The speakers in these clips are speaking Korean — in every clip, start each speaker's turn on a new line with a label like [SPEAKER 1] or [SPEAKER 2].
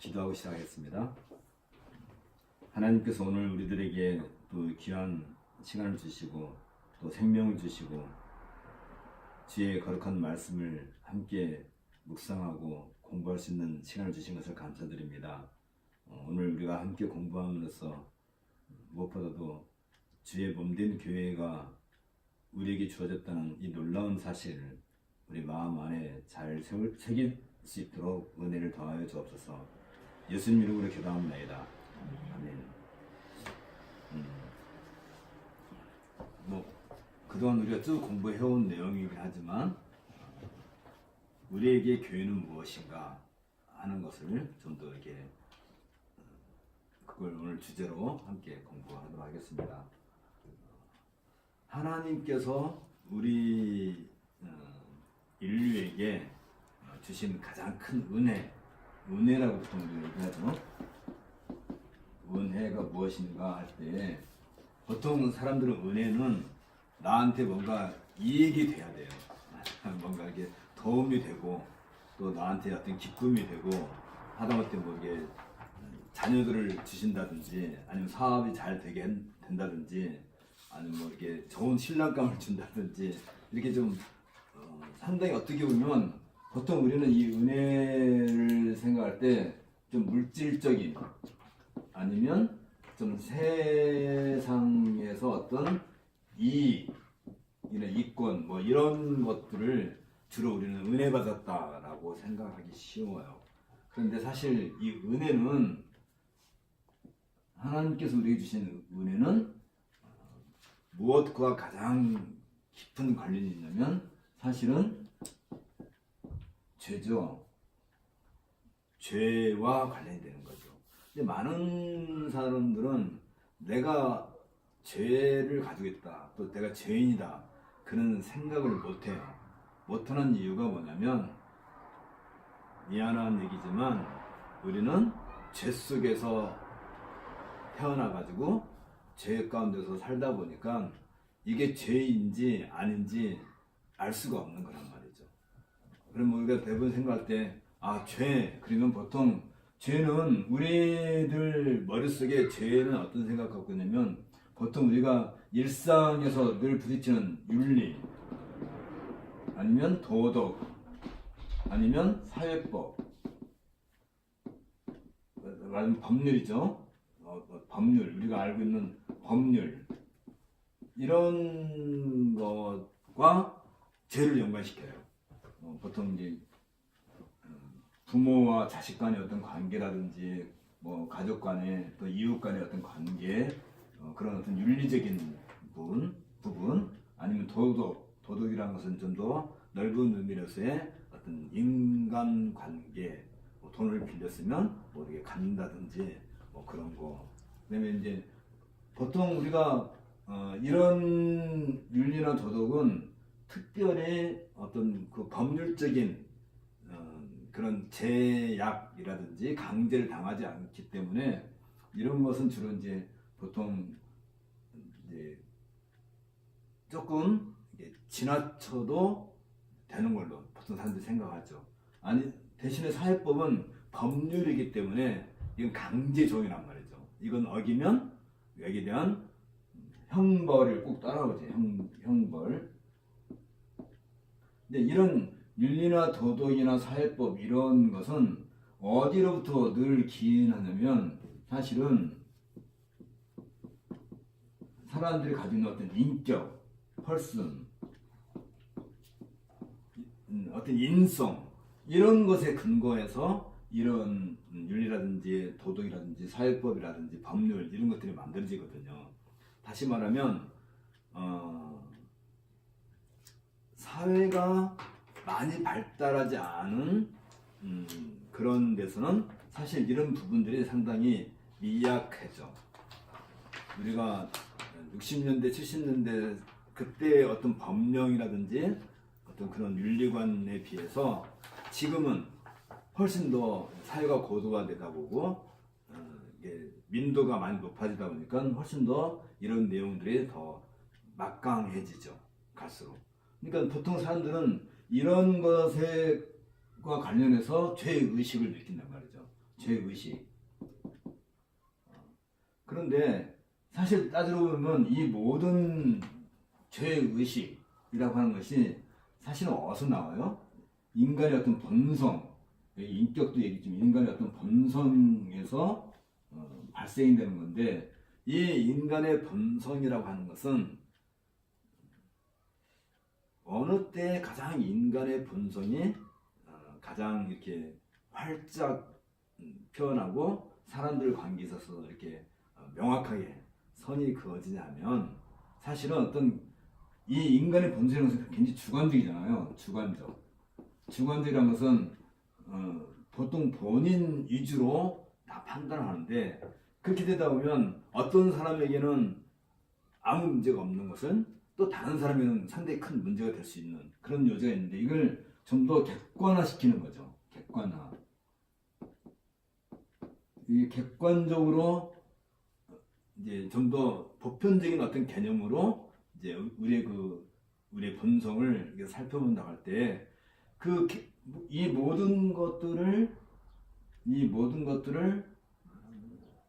[SPEAKER 1] 기도하고 시작하겠습니다. 하나님께서 오늘 우리들에게 또 귀한 시간을 주시고 또 생명을 주시고 주의 거룩한 말씀을 함께 묵상하고 공부할 수 있는 시간을 주신 것을 감사드립니다. 오늘 우리가 함께 공부함으로써 무엇보다도 주의 몸된 교회가 우리에게 주어졌다는 이 놀라운 사실을 우리 마음 안에 잘 새길 수 있도록 은혜를 더하여 주옵소서. 예수님 이름으로 기도합니다. 아멘. 그동안 우리가 쭉 공부해온 내용이긴 하지만 우리에게 교회는 무엇인가 하는 것을 좀 더 이렇게 그걸 오늘 주제로 함께 공부하도록 하겠습니다. 하나님께서 우리 인류에게 주신 가장 큰 은혜라고 보통 우리가 얘기하죠. 은혜가 무엇인가 할 때 보통 사람들은 은혜는 나한테 뭔가 이익이 돼야 돼요. 뭔가 이게 도움이 되고 또 나한테 어떤 기쁨이 되고 하다못해 뭐 이게 자녀들을 주신다든지 아니면 사업이 잘 되게 된다든지 아니면 뭐 이렇게 좋은 신랑감을 준다든지 이렇게 좀 상당히 어떻게 보면 보통 우리는 이 은혜를 생각할 때 좀 물질적인 아니면 좀 세상에서 어떤 이익이나 이권 뭐 이런 것들을 주로 우리는 은혜 받았다라고 생각하기 쉬워요. 그런데 사실 이 은혜는 하나님께서 우리에게 주신 은혜는 무엇과 가장 깊은 관련이 있냐면 사실은 죄죠. 죄와 관련이 되는 거죠. 근데 많은 사람들은 내가 죄를 가지고 있다, 또 내가 죄인이다 그런 생각을 못해요. 못하는 이유가 뭐냐면 미안한 얘기지만 우리는 죄 속에서 태어나가지고 죄 가운데서 살다 보니까 이게 죄인지 아닌지 알 수가 없는 거란 말이죠. 그럼 우리가 대부분 생각할 때 죄 그러면 보통 죄는 우리들 머릿속에 죄는 어떤 생각 갖고 있냐면 보통 우리가 일상에서 늘 부딪히는 윤리 아니면 도덕 아니면 사회법 말하면 법률이죠. 법률 우리가 알고 있는 법률 이런 것과 죄를 연관시켜요. 보통 이제 부모와 자식 간의 어떤 관계라든지 뭐 가족 간의 또 이웃 간의 어떤 관계 그런 어떤 윤리적인 부분 아니면 도덕이라는 것은 좀 더 넓은 의미로서의 어떤 인간 관계 뭐 돈을 빌렸으면 뭐 이렇게 갚는다든지 뭐 그런 거. 그다음에 이제 보통 우리가 이런 윤리나 도덕은 특별히 어떤 그 법률적인 그런 제약이라든지 강제를 당하지 않기 때문에 이런 것은 주로 이제 보통 이제 조금 지나쳐도 되는 걸로 보통 사람들이 생각하죠. 아니 대신에 사회법은 법률이기 때문에 이건 강제적이란 말이죠. 이건 어기면 여기에 대한 형벌을 꼭 따라오죠. 형벌. 근데 이런 윤리나 도덕이나 사회법 이런 것은 어디로부터 늘 기인하냐면 사실은 사람들이 가지고 있는 어떤 인격, 펄슨, 어떤 인성 이런 것에 근거해서 이런 윤리라든지 도덕이라든지 사회법이라든지 법률 이런 것들이 만들어지거든요. 다시 말하면 사회가 많이 발달하지 않은 그런 데서는 사실 이런 부분들이 상당히 미약해져. 우리가 60년대, 70년대 그때 어떤 법령이라든지 어떤 그런 윤리관에 비해서 지금은 훨씬 더 사회가 고도화되다 보고 이게 민도가 많이 높아지다 보니까 훨씬 더 이런 내용들이 더 막강해지죠. 갈수록. 그러니까 보통 사람들은 이런 것과 관련해서 죄의식을 느낀단 말이죠. 죄의식. 그런데 사실 따지러 보면 이 모든 죄의식이라고 하는 것이 사실은 어디서 나와요? 인간의 어떤 본성, 인격도 얘기지만 인간의 어떤 본성에서 발생이 되는 건데, 이 인간의 본성이라고 하는 것은 어느 때 가장 인간의 본성이 가장 이렇게 활짝 표현하고 사람들 관계에 있어서 이렇게 명확하게 선이 그어지냐면, 사실은 어떤 이 인간의 본성이라는 것은 굉장히 주관적이잖아요. 주관적이라는 것은 보통 본인 위주로 다 판단을 하는데, 그렇게 되다 보면 어떤 사람에게는 아무 문제가 없는 것은 또 다른 사람에게는 상당히 큰 문제가 될 수 있는 그런 요소가 있는데, 이걸 좀 더 객관화시키는 거죠. 객관화. 이 객관적으로 이제 좀 더 보편적인 어떤 개념으로 이제 우리의 본성을 이렇게 살펴본다고 할 때, 이 모든 것들을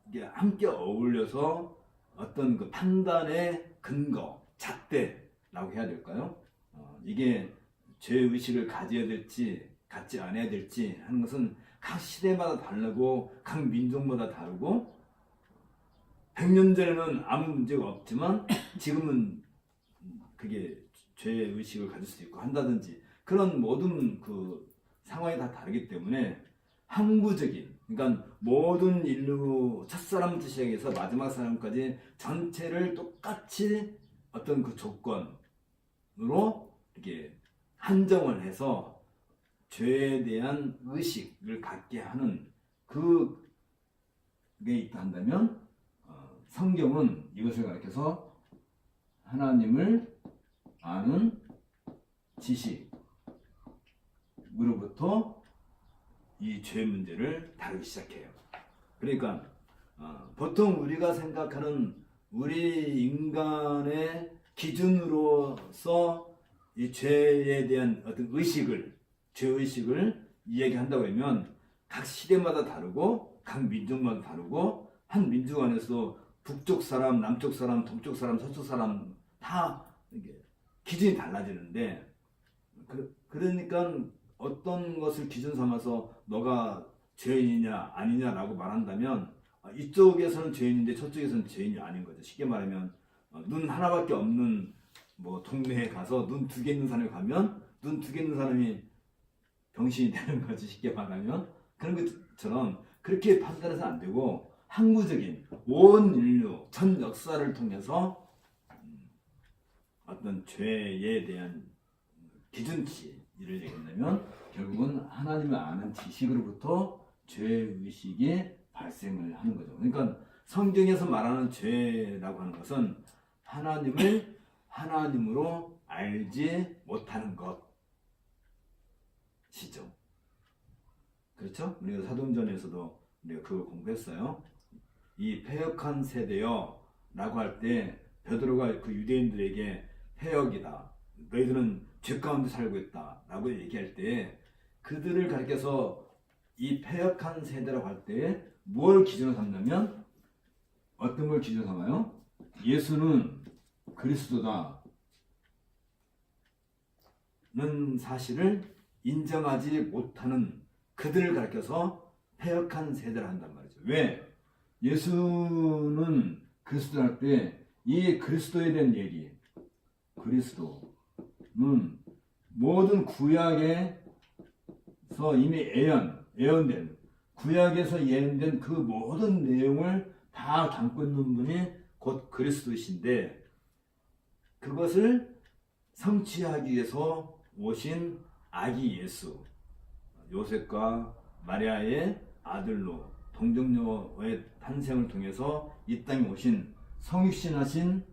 [SPEAKER 1] 이게 함께 어울려서 어떤 그 판단의 근거, 잣대라고 해야 될까요? 이게 죄의식을 가져야 될지 갖지 않아야 될지 하는 것은 각 시대마다 다르고 각 민족마다 다르고, 100년 전에는 아무 문제가 없지만 지금은 그게 죄의식을 가질 수도 있고 한다든지, 그런 모든 그 상황이 다 다르기 때문에 항구적인, 그러니까 모든 인류 첫사람부터 시작해서 마지막 사람까지 전체를 똑같이 어떤 그 조건으로 이렇게 한정을 해서 죄에 대한 의식을 갖게 하는 그게 있다 한다면, 성경은 이것을 가리켜서 하나님을 아는 지식으로부터 이 죄 문제를 다루기 시작해요. 그러니까 보통 우리가 생각하는 우리 인간의 기준으로서 이 죄에 대한 어떤 죄의식을 이야기한다고 하면 각 시대마다 다르고 각 민족마다 다르고, 한 민족 안에서 북쪽 사람, 남쪽 사람, 동쪽 사람, 서쪽 사람 다 기준이 달라지는데, 그러니까 어떤 것을 기준 삼아서 너가 죄인이냐 아니냐라고 말한다면, 이쪽에서는 죄인인데 저쪽에서는 죄인이 아닌 거죠. 쉽게 말하면 눈 하나밖에 없는 뭐 동네에 가서 눈 2개 있는 사람이 가면 눈 2개 있는 사람이 병신이 되는 거지, 쉽게 말하면. 그런 것처럼 그렇게 판단해서 안 되고, 항구적인 온 인류 전 역사를 통해서 어떤 죄에 대한 기준치를 얘기한다면, 결국은 하나님을 아는 지식으로부터 죄의식이 발생을 하는 거죠. 그러니까 성경에서 말하는 죄라고 하는 것은 하나님을 하나님으로 알지 못하는 것이죠. 그렇죠? 우리가 사도행전에서도 우리가 그걸 공부했어요. 이 패역한 세대여 라고 할 때 베드로가 그 유대인들에게 패역이다, 너희들은 죄 가운데 살고 있다 라고 얘기할 때, 그들을 가리켜서 이 패역한 세대라고 할 때 뭘 기준으로 삼냐면, 어떤 걸 기준으로 삼아요? 예수는 그리스도다 는 사실을 인정하지 못하는 그들을 가리켜서 패역한 세대를 한단 말이죠. 왜? 예수는 그리스도 할 때 이 그리스도에 대한 얘기, 그리스도는 모든 구약에서 이미 예언된, 구약에서 예언된 그 모든 내용을 다 담고 있는 분이 곧 그리스도이신데, 그것을 성취하기 위해서 오신 아기 예수, 요셉과 마리아의 아들로 동정녀의 탄생을 통해서 이 땅에 오신 성육신하신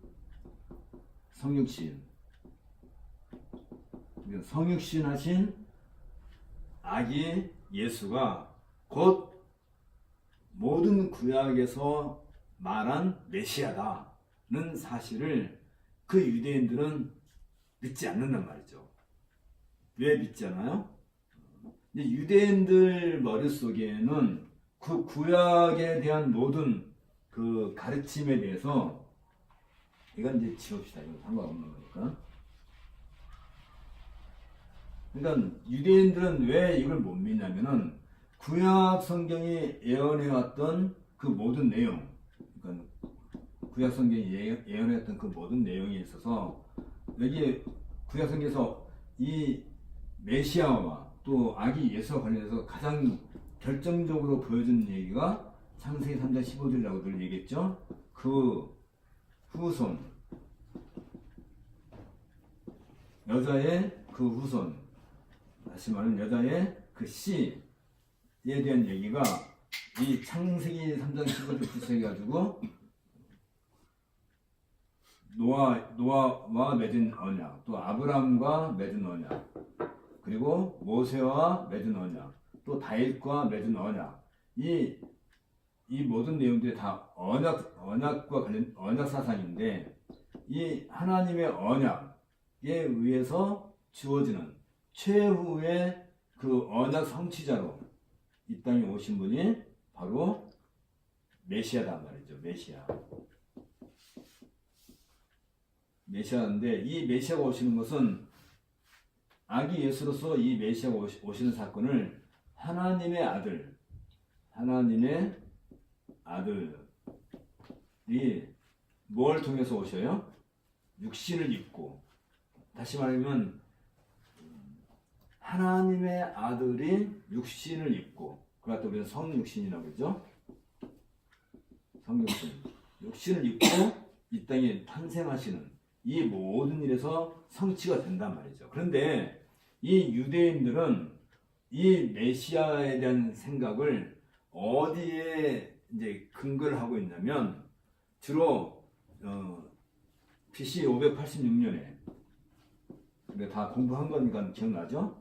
[SPEAKER 1] 아기 예수가 곧 모든 구약에서 말한 메시아다는 사실을 그 유대인들은 믿지 않는단 말이죠. 왜 믿지 않아요? 유대인들 머릿속에는 그 구약에 대한 모든 그 가르침에 대해서 이건 이제 지웁시다. 이건 상관없는 거니까. 그러니까 유대인들은 왜 이걸 못 믿냐면은 구약 성경이 예언해왔던 그 모든 내용, 그러니까 구약 성경이 예언했던 그 모든 내용에 있어서 여기 구약 성경에서 이 메시아와 또 아기 예수와 관련해서 가장 결정적으로 보여준 얘기가 창세기 3장 15절이라고 늘 얘기했죠. 그 후손, 여자의 그 후손, 다시 말하면 여자의 그 씨에 대한 얘기가 이 창세기 3장 15절 시작해가지고 노아와 맺은 언약, 또 아브람과 맺은 언약, 그리고 모세와 맺은 언약, 또 다윗과 맺은 언약, 이 모든 내용들이 다 언약과 관련 언약 사상인데 이 하나님의 언약에 의해서 주어지는 최후의 그 언약 성취자로 이 땅에 오신 분이 바로 메시아단 말이죠. 메시아인데 이 메시아가 오시는 것은 아기 예수로서 이 메시아가 오시는 사건을 하나님의 아들이 뭘 통해서 오셔요? 육신을 입고, 다시 말하면 하나님의 아들이 육신을 입고, 그걸 갖다 우리는 성육신이라고 그러죠. 성육신, 육신을 입고 이 땅에 탄생하시는 이 모든 일에서 성취가 된단 말이죠. 그런데 이 유대인들은 이 메시아에 대한 생각을 어디에 이제 근거를 하고 있냐면 주로 BC 586년에 우리가 다 공부한 거니까 기억나죠?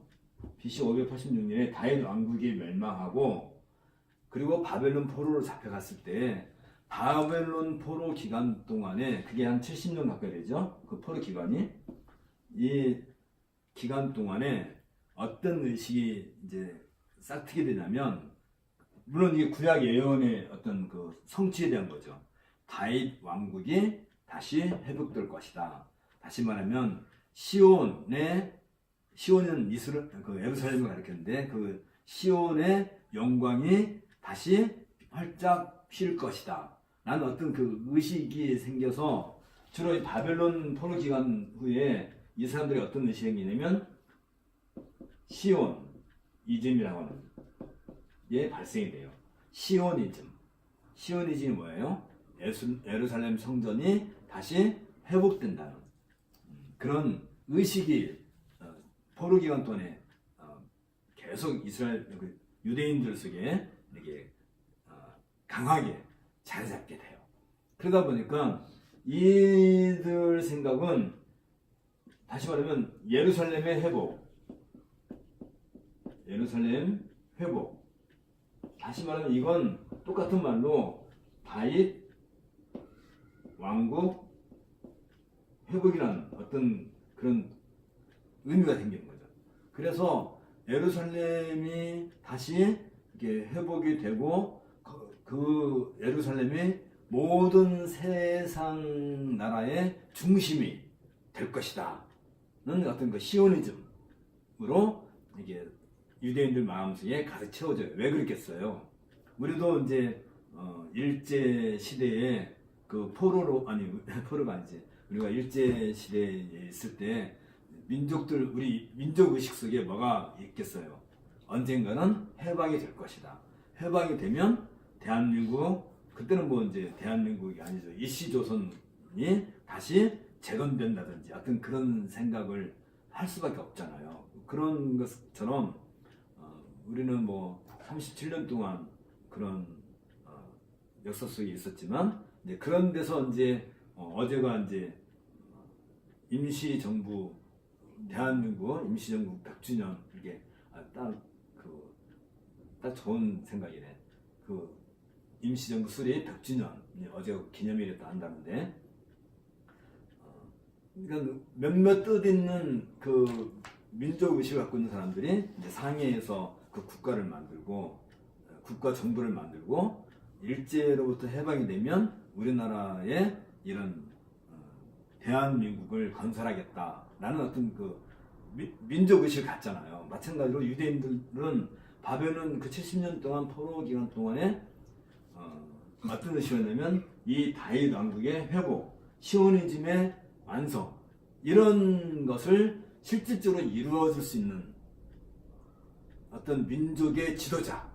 [SPEAKER 1] BC 586년에 다윗 왕국이 멸망하고 그리고 바벨론 포로로 잡혀갔을 때 바벨론 포로 기간 동안에 그게 한 70년 가까이 되죠? 그 포로 기간이 이 기간 동안에 어떤 의식이 이제 싹트게 되냐면 물론 이게 구약 예언의 어떤 그 성취에 대한 거죠. 다윗 왕국이 다시 회복될 것이다. 다시 말하면 시온은 그 예루살렘을 가리켰는데 그 시온의 영광이 다시 활짝 필 것이다. 라는 어떤 그 의식이 생겨서 주로 이 바벨론 포로 기간 후에 이 사람들이 어떤 의식이 생기냐면 시온 이즘이라고 하는 게 발생이 돼요. 시오니즘이 뭐예요? 예루살렘 성전이 다시 회복된다는 그런 의식이 포로 기간 동안에 계속 이스라엘 유대인들 속에 이렇게 강하게 자리 잡게 돼요. 그러다 보니까 이들 생각은 다시 말하면 예루살렘 회복. 다시 말하면 이건 똑같은 말로 다윗 왕국 회복이라는 어떤 그런 의미가 생기는 거죠. 그래서 예루살렘이 다시 이렇게 회복이 되고 그 예루살렘이 모든 세상 나라의 중심이 될 것이다는 어떤 그 시오니즘으로 이게 유대인들 마음속에 가득 채워져요. 왜 그랬겠어요? 우리도 이제 일제 시대에 그 포로가 아니지. 우리가 일제 시대에 있을 때 우리 민족 의식 속에 뭐가 있겠어요? 언젠가는 해방이 될 것이다. 해방이 되면 대한민국, 그때는 뭐 이제 대한민국이 아니죠. 일시조선이 다시 재건된다든지 어떤 그런 생각을 할 수밖에 없잖아요. 그런 것처럼 우리는 뭐 37년 동안 그런 역사 속에 있었지만 이제 그런 데서 이제 어제가 이제 임시정부 대한민국 임시정부 100주년 이게 딱 좋은 생각이네. 그 임시정부 수립 100주년 어제 기념일에 또 한다는데 그러니까 몇몇 뜻있는 그 민족 의식을 갖고 있는 사람들이 이제 상해에서 그 국가를 만들고 국가 정부를 만들고 일제로부터 해방이 되면 우리나라의 이런 대한민국을 건설하겠다라는 어떤 그 민족의식을 갖잖아요. 마찬가지로 유대인들은 바벨론 그 70년 동안 포로 기간 동안에 어떤 의식이었냐면 이 다윗 왕국의 회복, 시오니즘의 완성 이런 것을 실질적으로 이루어줄 수 있는 어떤 민족의 지도자가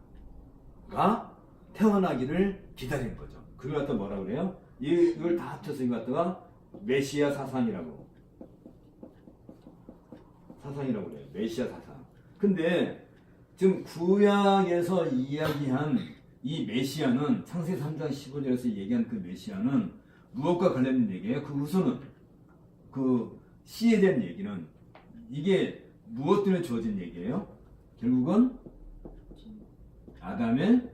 [SPEAKER 1] 태어나기를 기다린 거죠. 그걸 갖다 뭐라 그래요? 이걸 다 합쳐서 이거 갖다가 메시아 사상이라고 그래요. 메시아 사상. 근데 지금 구약에서 이야기한 이 메시아는 창세기 3장 15절에서 얘기한 그 메시아는 무엇과 관련된 얘기예요? 그 우선은 그 씨에 대한 얘기는 이게 무엇 때문에 주어진 얘기예요? 결국은 아담의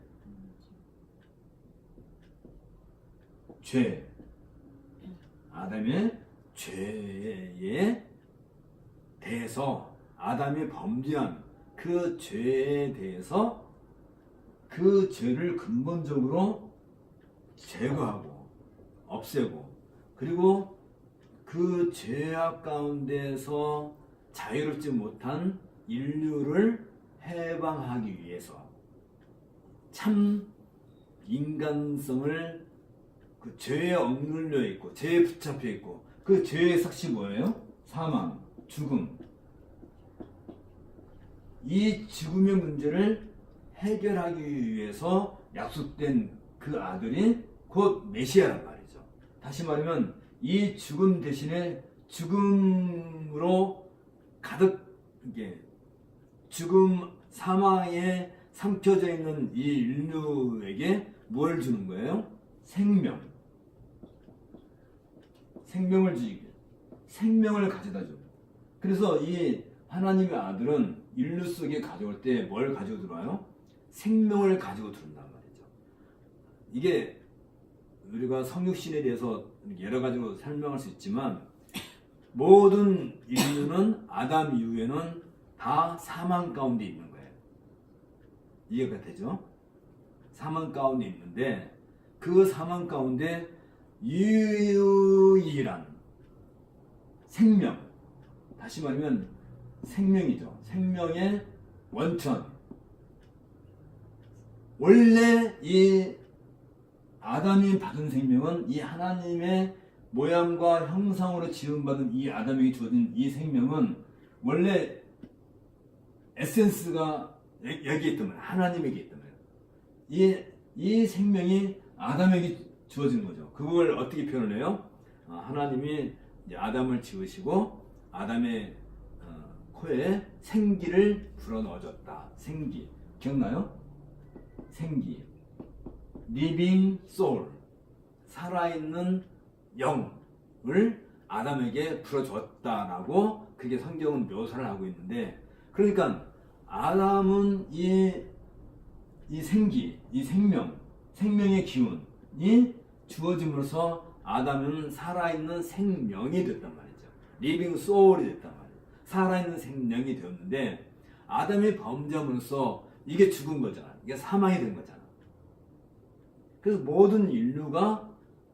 [SPEAKER 1] 죄, 아담의 죄에 대해서 아담이 범죄한 그 죄에 대해서 그 죄를 근본적으로 제거하고 없애고 그리고 그 죄악 가운데서 자유롭지 못한 인류를 해방하기 위해서 참 인간성을 그 죄에 억눌려 있고 죄에 붙잡혀 있고 그 죄의 삭시 뭐예요? 사망, 죽음. 이 죽음의 문제를 해결하기 위해서 약속된 그 아들이 곧 메시아란 말이죠. 다시 말하면 이 죽음 대신에 죽음으로 가득 이게 죽음 사망에 삼켜져 있는 이 인류에게 뭘 주는 거예요? 생명. 생명을 주기. 생명을 가져다 줘. 그래서 이 하나님의 아들은 인류 속에 가져올 때 뭘 가지고 들어와요? 생명을 가지고 들어온단 말이죠. 이게 우리가 성육신에 대해서 여러 가지로 설명할 수 있지만 모든 인류는 아담 이후에는 다 사망 가운데 있는 거예요. 이해가 되죠? 사망 가운데 있는데 그 사망 가운데 유일한 생명, 다시 말하면 생명이죠. 생명의 원천. 원래 이 아담이 받은 생명은 이 하나님의 모양과 형상으로 지음받은 이 아담에게 주어진 이 생명은 원래 에센스가 여기에 있단 말이에요. 하나님에게 있단 말이에요. 이 생명이 아담에게 주어진 거죠. 그걸 어떻게 표현을 해요? 하나님이 이제 아담을 지으시고 아담의 코에 생기를 불어넣어줬다. 생기. 기억나요? 생기. living soul. 살아있는 영을 아담에게 불어줬다라고 그게 성경은 묘사를 하고 있는데 그러니까 아담은 이 생기, 이 생명, 생명의 기운이 주어짐으로써 아담은 살아있는 생명이 됐단 말이죠. living soul이 됐단 말이에요. 살아있는 생명이 되었는데 아담이 범죄함으로써 이게 죽은 거잖아. 이게 사망이 된 거잖아. 그래서 모든 인류가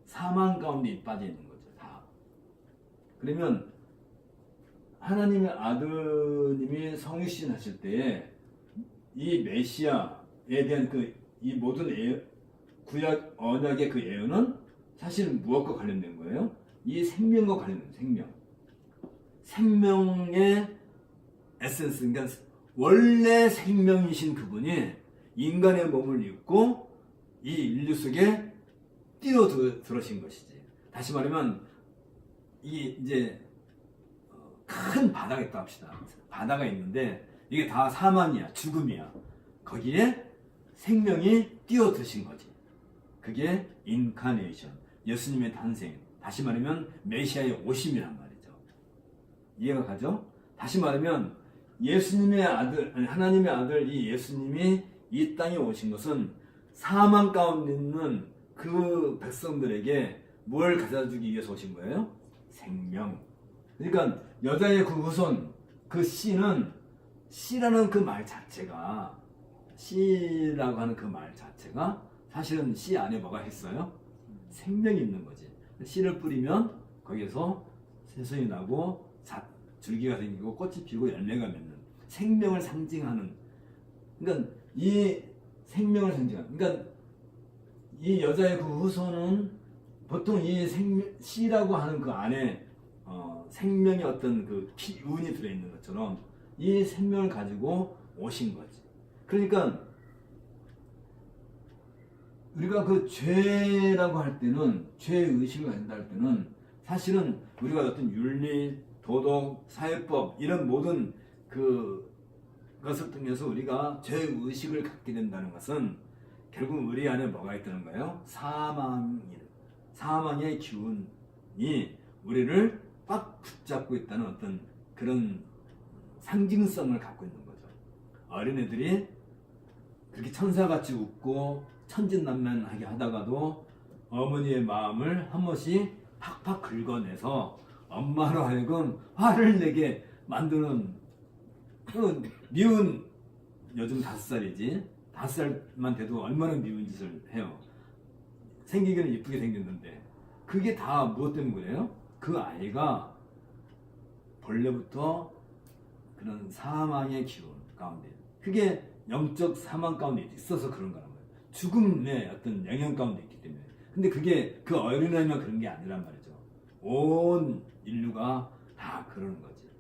[SPEAKER 1] 사망 가운데 빠져 있는 거죠. 다. 그러면 하나님의 아드님이 성육신 하실 때에 이 메시아에 대한 이 모든 구약 언약의 그 예언은 사실 무엇과 관련된 거예요? 이 생명과 관련된 생명. 생명의 에센스, 그러니까 원래 생명이신 그분이 인간의 몸을 입고 이 인류 속에 뛰어들어신 것이지. 다시 말하면 이게 이제 큰 바다가 있다 합시다. 바다가 있는데 이게 다 사망이야, 죽음이야. 거기에 생명이 뛰어드신 거지. 그게 인카네이션, 예수님의 탄생. 다시 말하면 메시아의 오심이란 말이죠. 이해가 가죠? 다시 말하면 예수님의 아들, 하나님의 아들 이 예수님이 이 땅에 오신 것은 사망 가운데 있는 그 백성들에게 뭘 가져다 주기 위해서 오신 거예요? 생명. 그러니까 여자의 그 후손, 그 씨는 씨라는 그 말 자체가 씨라고 하는 그 말 자체가 사실은 씨 안에 뭐가 있어요? 생명이 있는 거지. 씨를 뿌리면 거기에서 새송이 나고 줄기가 생기고 꽃이 피고 열매가 맺는 생명을 상징하는. 그러니까 이 생명을 상징하는. 그러니까 이 여자의 그 후손은 보통 이 씨라고 하는 그 안에 생명의 어떤 그 기운이 들어있는 것처럼 이 생명을 가지고 오신 거지. 그러니까 우리가 그 죄라고 할 때는, 죄의식을 가진다 할 때는 사실은 우리가 어떤 윤리, 도덕, 사회법 이런 모든 그것을 통해서 우리가 죄의식을 갖게 된다는 것은 결국 우리 안에 뭐가 있다는 거예요? 사망의 기운이 우리를 꽉 붙잡고 있다는 어떤 그런 상징성을 갖고 있는 거죠. 어린애들이 그렇게 천사같이 웃고 천진난만하게 하다가도 어머니의 마음을 한 번씩 팍팍 긁어내서 엄마로 하여금 화를 내게 만드는 그 미운, 요즘 5살이지 5살만 돼도 얼마나 미운 짓을 해요. 생기기는 이쁘게 생겼는데 그게 다 무엇 때문에 그래요? 그 아이가 본래부터 그런 사망의 기운 가운데, 그게 영적 사망 가운데 있어서 그런 거란 말이에요. 죽음의 어떤 영향 가운데 있기 때문에. 근데 그게 그 어린아이만 그런 게 아니란 말이죠. 온 인류가 다 그러는 거지.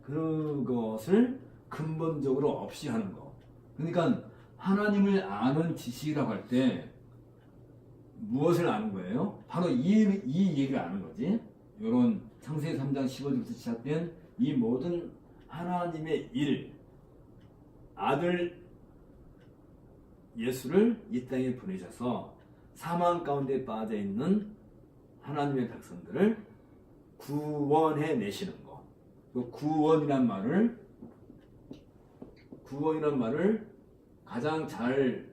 [SPEAKER 1] 그것을 근본적으로 없이 하는 거. 그러니까 하나님을 아는 지식이라고 할 때 무엇을 아는 거예요? 바로 이 얘기를 아는 거지. 이런 창세기 3장 15절부터 시작된 이 모든 하나님의 일, 아들 예수를 이 땅에 보내셔서 사망 가운데 빠져 있는 하나님의 백성들을 구원해 내시는 거. 그 구원이란 말을 가장 잘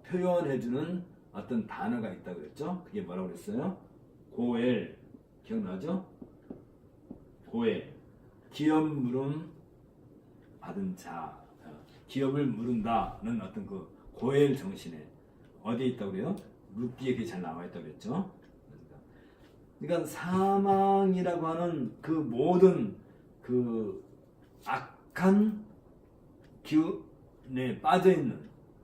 [SPEAKER 1] 표현해주는 어떤 단어가 있다고 그랬죠? 그게 뭐라고 그랬어요? 고엘. 기억나죠? 고엘. 기업 물음 받은 자. 기업을 물은다는 어떤 그 고엘 정신에 어디에 있다고 그래요? 룻기에 그게 잘 나와 있다고 그랬죠? 그러니까 사망이라고 하는 그 모든 그 악한 기운에 빠져 있는,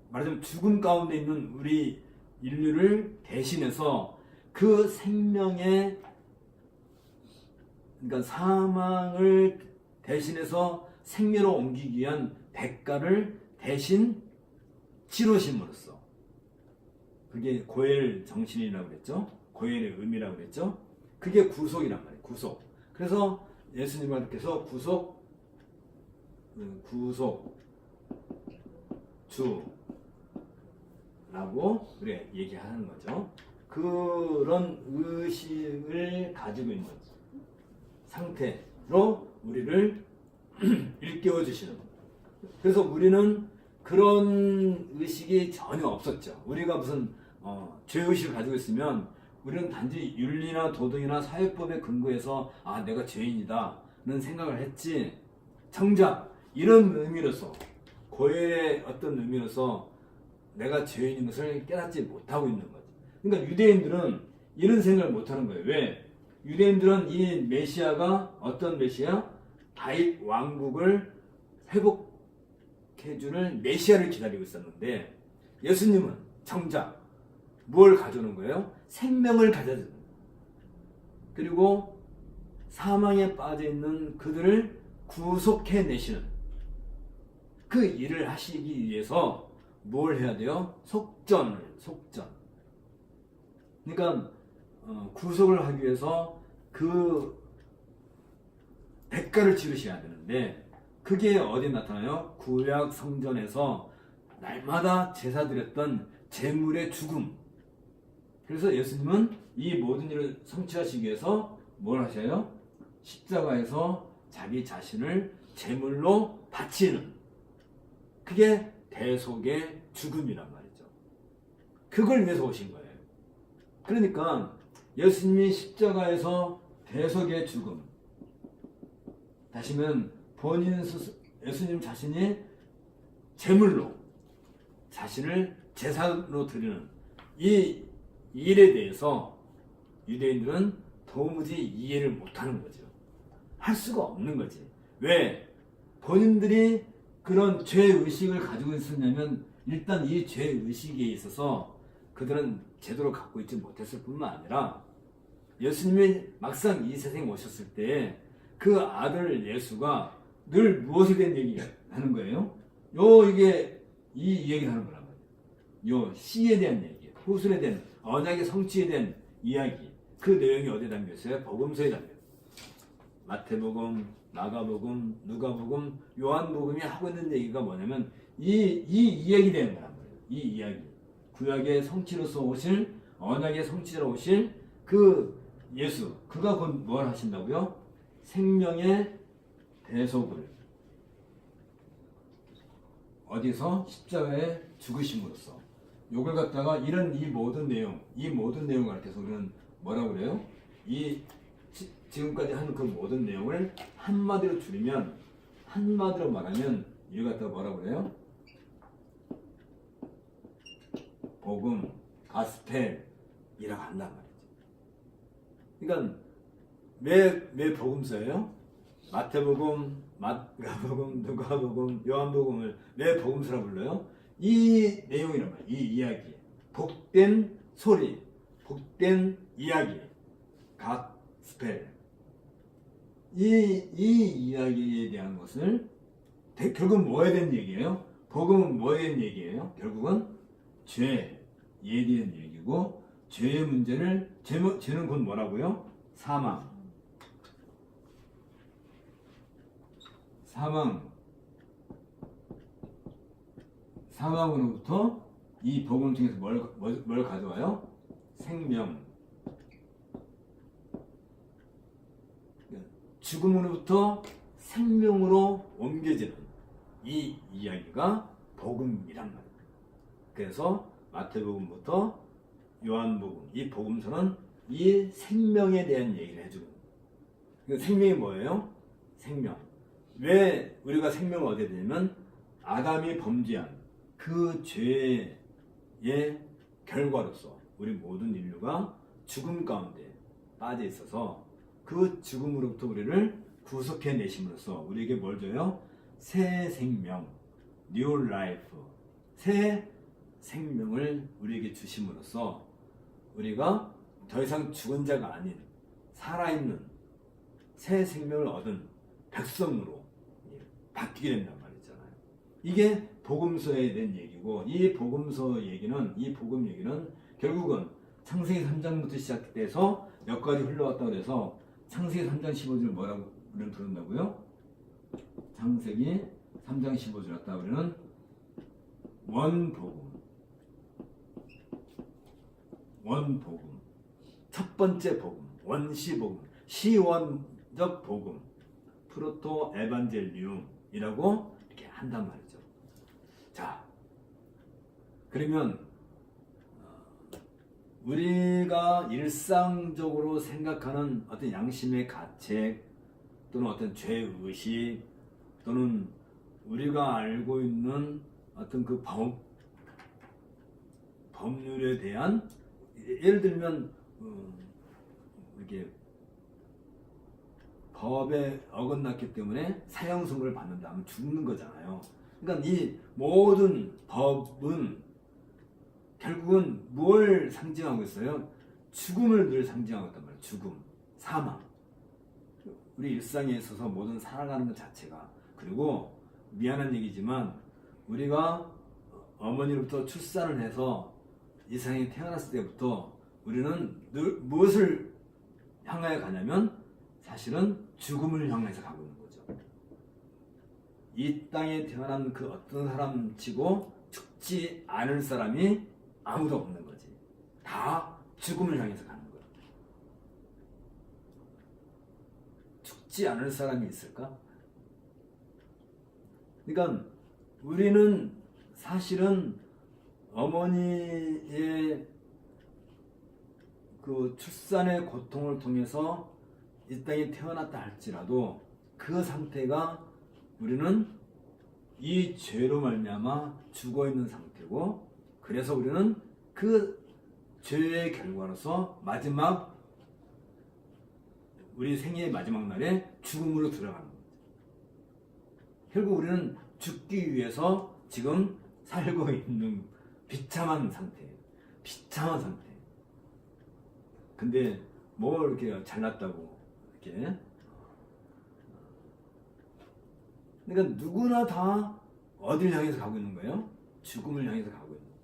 [SPEAKER 1] 말하자면 죽음 가운데 있는 우리 인류를 대신해서 그 생명의, 그러니까 사망을 대신해서 생명으로 옮기기 위한 대가를 대신 치르심으로써, 그게 고엘 정신이라고 그랬죠. 고엘의 의미라고 그랬죠. 그게 구속이란 말이에요. 구속. 그래서 예수님께서 구속주라고 우리가 얘기하는 거죠. 그런 의식을 가지고 있는 상태로 우리를 일깨워 주시는 겁니다. 그래서 우리는 그런 의식이 전혀 없었죠. 우리가 무슨 죄의식을 가지고 있으면 우리는 단지 윤리나 도덕이나 사회법에 근거해서 내가 죄인이다는 생각을 했지, 정작 이런 의미로서, 고엘의 어떤 의미로서 내가 죄인인 것을 깨닫지 못하고 있는 거죠. 그러니까 유대인들은 이런 생각을 못하는 거예요. 왜? 유대인들은 이 메시아가 어떤 메시아? 다윗 왕국을 회복해주는 메시아를 기다리고 있었는데, 예수님은 정작 뭘 가져오는 거예요? 생명을 가져주는 거예요. 그리고 사망에 빠져있는 그들을 구속해내시는 그 일을 하시기 위해서 뭘 해야 돼요? 속전. 그러니까 구속을 하기 위해서 그 대가를 치르셔야 되는데, 그게 어디 나타나요? 구약 성전에서 날마다 제사 드렸던 제물의 죽음. 그래서 예수님은 이 모든 일을 성취하시기 위해서 뭘 하셔요? 십자가에서 자기 자신을 제물로 바치는, 그게 대속의 죽음이란 말이죠. 그걸 위해서 오신 거예요. 그러니까 예수님이 십자가에서 대속의 죽음, 다시면 본인 스스로, 예수님 자신이 제물로 자신을 제사로 드리는 이 일에 대해서 유대인들은 도무지 이해를 못하는 거죠. 할 수가 없는 거지. 왜? 본인들이 그런 죄의식을 가지고 있었냐면 일단 이 죄의식에 있어서 그들은 제대로 갖고 있지 못했을 뿐만 아니라 예수님이 막상 이 세상에 오셨을 때 그 아들 예수가 늘 무엇에 대한 얘기를 하는 거예요? 이게 이 얘기를 하는 거란 말이에요. 요 씨에 대한 얘기, 후술에 대한 언약의 성취에 대한 이야기. 그 내용이 어디에 담겨 있어요? 복음서에 담겨 있어요. 마태복음, 마가복음, 누가복음, 요한복음이 하고 있는 얘기가 뭐냐면 이 이야기 되는 거란 말이에요. 이 이야기. 구약의 성취로서 오실, 언약의 성취로 오실 그 예수, 그가 곧 뭘 하신다고요? 생명의 대속을 어디서? 십자가에 죽으심으로써 요걸 갖다가 이 모든 내용을 가르쳐서 우리는 뭐라고 그래요? 지금까지 한 그 모든 내용을 한마디로 줄이면, 한마디로 말하면 이걸 갖다가 뭐라고 그래요? 복음, 가스펠이라고 한단 말이죠. 그러니까 매 복음서예요? 마태복음, 마가복음, 누가복음, 요한복음을 왜 복음서라 불러요? 이 내용이란 말이에요. 이 이야기. 복된 소리, 복된 이야기, 가스펠. 이 이야기에 대한 것을 결국은 뭐에 대한 얘기예요? 복음은 뭐에 대한 얘기예요? 결국은 죄에 대한 얘기고, 죄의 문제를, 죄는 곧 뭐라고요? 사망으로부터 이 복음 중에서 뭘 가져와요? 생명. 죽음으로부터 생명으로 옮겨지는 이 이야기가 복음이란 말이에요. 그래서 마태복음부터 요한복음, 이 복음서는 이 생명에 대한 얘기를 해주는 거예요. 생명이 뭐예요? 생명. 왜 우리가 생명을 얻어야 되냐면 아담이 범죄한 그 죄의 결과로서 우리 모든 인류가 죽음 가운데 빠져 있어서 그 죽음으로부터 우리를 구속해 내심으로써 우리에게 뭘 줘요? 새 생명, new life, 새 생명을 우리에게 주심으로써 우리가 더 이상 죽은 자가 아닌 살아있는 새 생명을 얻은 백성으로 바뀌게 된단 말이잖아요. 이게 복음서에 대한 얘기고, 이 복음서 얘기는, 이 복음 얘기는 결국은 창세기 3장부터 시작돼서 몇 가지 흘러왔다고 해서 창세기 3장 15절 뭐라고 우리는 부른다고요? 창세기 3장 15절 갖다 우리는 원복음, 첫 번째 복음, 원시복음, 시원적 복음, 프로토 에반젤리움이라고 이렇게 한단 말이죠. 자, 그러면 우리가 일상적으로 생각하는 어떤 양심의 가책 또는 어떤 죄의식 또는 우리가 알고 있는 어떤 그 법률에 대한, 예를 들면 이렇게 법에 어긋났기 때문에 사형 선고를 받는다면 죽는 거잖아요. 그러니까 이 모든 법은 결국은 뭘 상징하고 있어요? 죽음을 늘 상징하고 있단 말이에요. 죽음, 사망. 우리 일상에 있어서 모든 살아가는 것 자체가, 그리고 미안한 얘기지만 우리가 어머니로부터 출산을 해서 이 세상에 태어났을 때부터 우리는 늘 무엇을 향하여 가냐면 사실은 죽음을 향해서 가고 있는 거죠. 이 땅에 태어난 그 어떤 사람 치고 죽지 않을 사람이 아무도 없는 거지. 다 죽음을 향해서 가는 거야. 죽지 않을 사람이 있을까? 그러니까 우리는 사실은 어머니의 그 출산의 고통을 통해서 이 땅에 태어났다 할지라도 그 상태가 우리는 이 죄로 말미암아 죽어 있는 상태고, 그래서 우리는 그 죄의 결과로서 마지막 우리 생애의 마지막 날에 죽음으로 들어가는 거죠. 결국 우리는 죽기 위해서 지금 살고 있는 비참한 상태예요. 비참한 상태. 근데 뭐 이렇게 잘났다고 이렇게. 그러니까 누구나 다 어딜 향해서 가고 있는 거예요? 죽음을 향해서 가고 있는 거예요.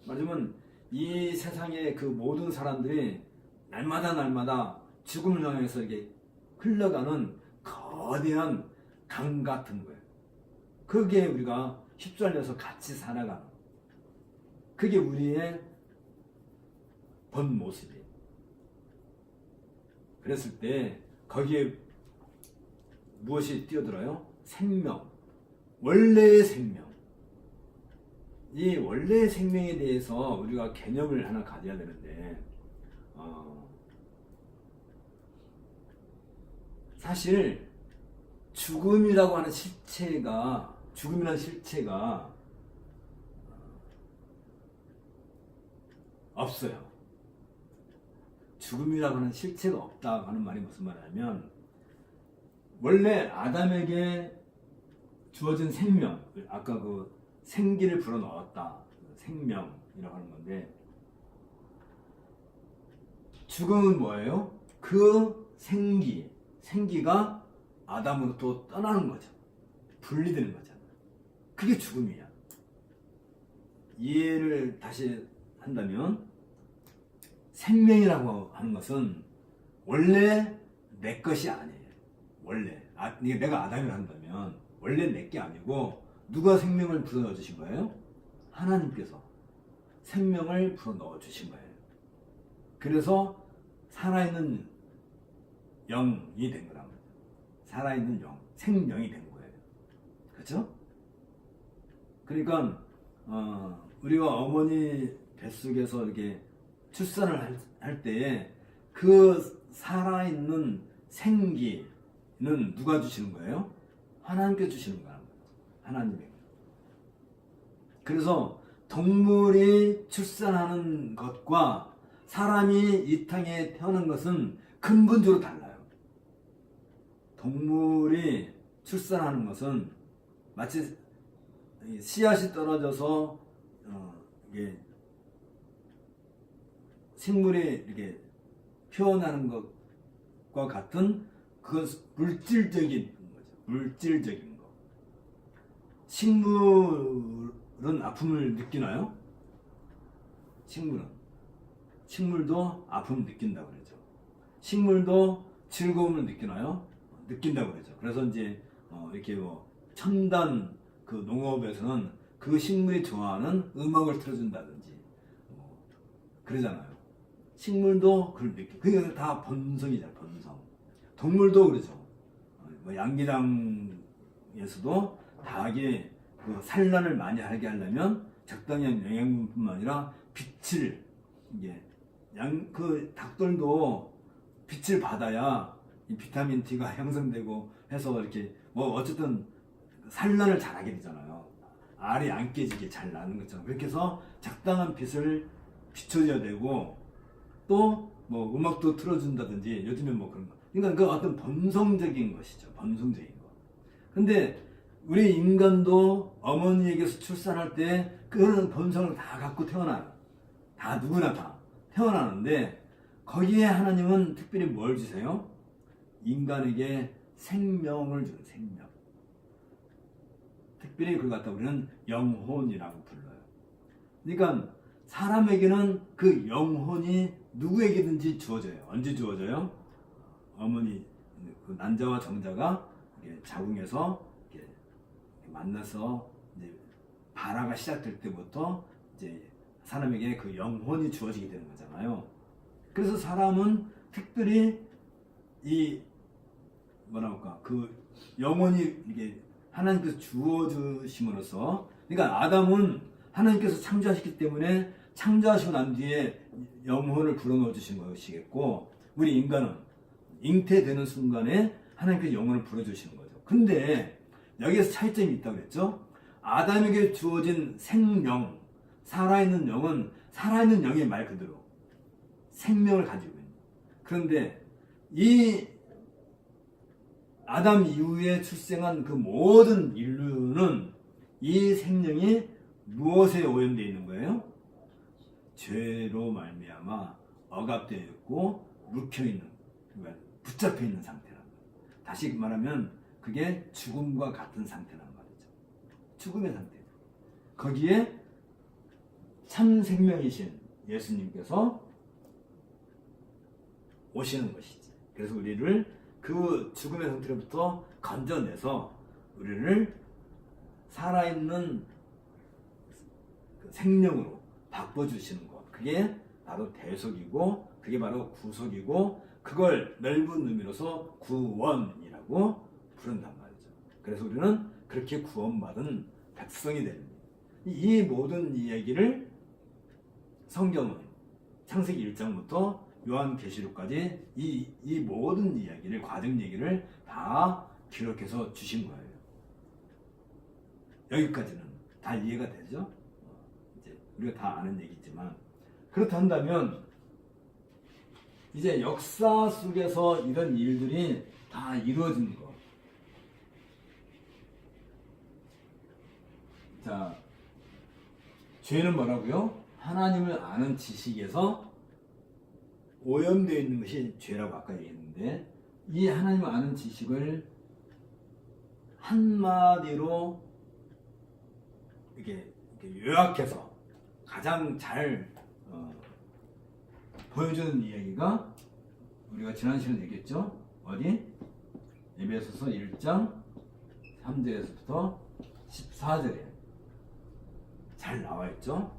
[SPEAKER 1] 말하자면 이 세상의 그 모든 사람들이 날마다 죽음을 향해서 이렇게 흘러가는 거대한 강 같은 거예요. 그게 우리가 휩쓸려서 같이 살아가는, 그게 우리의 본 모습이에요. 그랬을 때 거기에 무엇이 뛰어들어요? 생명, 원래의 생명. 이 원래의 생명에 대해서 우리가 개념을 하나 가져야 되는데, 사실 죽음이라고 하는 실체가, 죽음이라는 실체가 없어요. 죽음이라고 하는 실체가 없다고 하는 말이 무슨 말이냐면, 원래 아담에게 주어진 생명, 아까 그 생기를 불어넣었다, 생명이라고 하는 건데, 죽음은 뭐예요? 그 생기가 아담으로부터 떠나는 거죠. 분리되는 거잖아요. 그게 죽음이야. 이해를 다시 한다면, 생명이라고 하는 것은 원래 내 것이 아니에요. 원래 내가 아담이라 한다면 원래 내 게 아니고, 누가 생명을 불어넣어 주신 거예요? 하나님께서 생명을 불어넣어 주신 거예요. 그래서 살아있는 영이 된 거란 말이에요. 살아있는 영, 생명이 된 거예요. 그렇죠? 그러니까 우리가 어머니 뱃속에서 이렇게 출산을 할 때에 그 살아있는 생기는 누가 주시는 거예요? 하나님께 주시는 거예요. 하나님에게. 그래서 동물이 출산하는 것과 사람이 이 땅에 태어난 것은 근본적으로 달라요. 동물이 출산하는 것은 마치 씨앗이 떨어져서 이게 식물이 이렇게 피어나는 것과 같은, 그건 물질적인 거죠. 물질적인 거. 식물은 아픔을 느끼나요? 식물도 아픔을 느낀다고 그러죠. 식물도 즐거움을 느끼나요? 느낀다고 그러죠. 그래서 이제 이렇게 첨단 그 농업에서는 그 식물이 좋아하는 음악을 틀어준다든지 그러잖아요. 식물도 그걸 느끼고, 그게 다 본성이잖아요. 본성. 동물도 그러죠. 양기장에서도 닭이 그 산란을 많이 하게 하려면 적당한 영양분뿐만 아니라 빛을, 이게 그 닭들도 빛을 받아야 이 비타민 D가 형성되고 해서 이렇게 어쨌든 산란을 잘하게 되잖아요. 알이 안 깨지게 잘 나는 것처럼 그렇게 해서 적당한 빛을 비춰줘야 되고, 또 음악도 틀어준다든지 요즘에 그런 거. 그러니까 그 어떤 본성적인 것이죠. 본성적인 거. 근데 우리 인간도 어머니에게서 출산할 때 그런 본성을 다 갖고 태어나요. 다 누구나 다 태어나는데, 거기에 하나님은 특별히 뭘 주세요? 인간에게 생명을 주는, 생명. 특별히 그걸 갖다 우리는 영혼이라고 불러요. 그러니까 사람에게는 그 영혼이 누구에게든지 주어져요. 언제 주어져요? 어머니, 그 난자와 정자가 자궁에서 만나서 이제 발화가 시작될 때부터 이제 사람에게 그 영혼이 주어지게 되는 거잖아요. 그래서 사람은 특별히 그 영혼이 이게 하나님께서 주어주심으로써, 그러니까 아담은 하나님께서 창조하셨기 때문에 창조하시고 난 뒤에 영혼을 불어넣어 주신 것이겠고, 우리 인간은 잉태되는 순간에 하나님께서 영혼을 불어주시는 거죠. 근데 여기에서 차이점이 있다고 그랬죠? 아담에게 주어진 생명, 살아있는 영은 살아있는 영의 말 그대로 생명을 가지고 있는. 그런데 이 아담 이후에 출생한 그 모든 인류는 이 생명이 무엇에 오염되어 있는 거예요? 죄로 말미암아 억압되어 있고 묵혀 있는, 그러니까 붙잡혀 있는 상태란 말이에요. 다시 말하면 그게 죽음과 같은 상태란 말이죠. 죽음의 상태. 거기에 참 생명이신 예수님께서 오시는 것이지. 그래서 우리를 그 죽음의 상태로부터 건져내서 우리를 살아있는 생명으로 바꿔주시는 것. 그게 바로 대속이고, 그게 바로 구속이고, 그걸 넓은 의미로서 구원이라고 부른단 말이죠. 그래서 우리는 그렇게 구원받은 백성이 됩니다. 이 모든 이야기를 성경은 창세기 1장부터 요한계시록까지 이 모든 이야기를, 과정 얘기를 다 기록해서 주신 거예요. 여기까지는 다 이해가 되죠? 이제 우리가 다 아는 얘기지만, 그렇다 한다면 이제 역사 속에서 이런 일들이 다 이루어진 거. 자, 죄는 뭐라고요? 하나님을 아는 지식에서 오염되어 있는 것이 죄라고 아까 얘기했는데, 이 하나님을 아는 지식을 한마디로 이렇게 요약해서 가장 잘 보여주는 이야기가 우리가 지난 시간에 얘기했죠. 어디? 에베소서 1장 3절에서부터 14절에 잘 나와 있죠.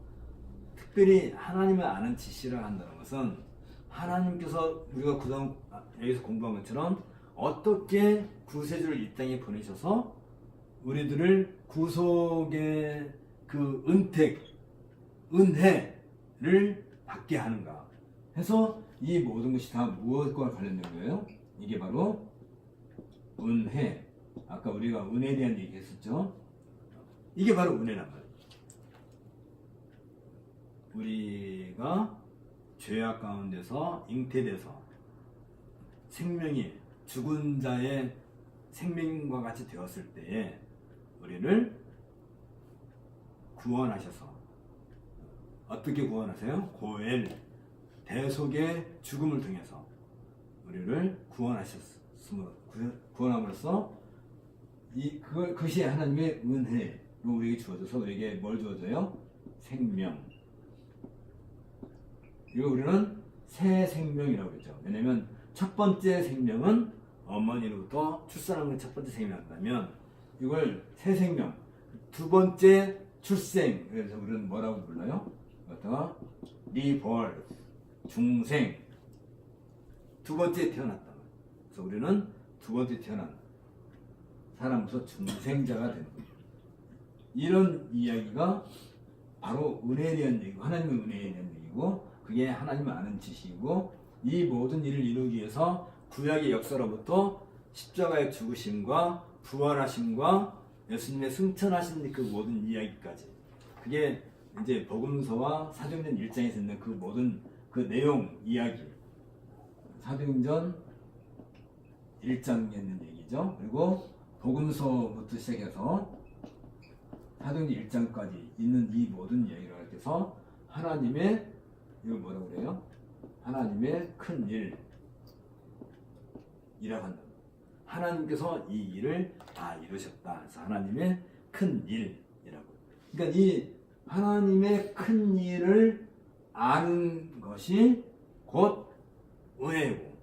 [SPEAKER 1] 특별히 하나님을 아는 지식을 한다는 것은 하나님께서 우리가 그동안 여기서 공부한 것처럼 어떻게 구세주를 이 땅에 보내셔서 우리들을 구속의 그 은택, 은혜를 받게 하는가 해서 이 모든 것이 다 무엇과 관련된 거예요? 이게 바로 은혜. 아까 우리가 은혜에 대한 얘기 했었죠. 이게 바로 은혜란 말이에요. 우리가 죄악 가운데서 잉태돼서 생명이 죽은 자의 생명과 같이 되었을 때에 우리를 구원하셔서, 어떻게 구원하세요? 고엘, 대속의 죽음을 통해서 우리를 구원함으로써 그것이 하나님의 은혜로 우리에게 주어져서, 우리에게 뭘 주어져요? 생명. 이거 우리는 새 생명이라고 했죠. 왜냐면 첫 번째 생명은 어머니로부터 출산하는 첫 번째 생명이었다면, 이걸 새 생명, 두 번째 출생, 그래서 우리는 뭐라고 불러요? 어떤 리버스, 중생, 두 번째 태어났다. 그래서 우리는 두 번째 태어난 사람으로서 중생자가 되는 거죠. 이런 이야기가 바로 은혜에 대한 얘기고, 하나님의 은혜에 대한 얘기고, 그게 하나님을 아는 지식이고, 이 모든 일을 이루기 위해서 구약의 역사로부터 십자가의 죽으심과 부활하심과 예수님의 승천하신 그 모든 이야기까지, 그게 이제 복음서와 사도행전 1장에서 있는 그 모든 그 내용 이야기, 사도행전 1장에 있는 얘기죠. 그리고 복음서부터 시작해서 사도행전 1장까지 있는 이 모든 이야기를 해서 하나님의, 이걸 뭐라고 그래요? 하나님의 큰 일이라고 한다. 하나님께서 이 일을 다 이루셨다. 그래서 하나님의 큰 일이라고. 그러니까 이 하나님의 큰 일을 아는 것이 곧 은혜고,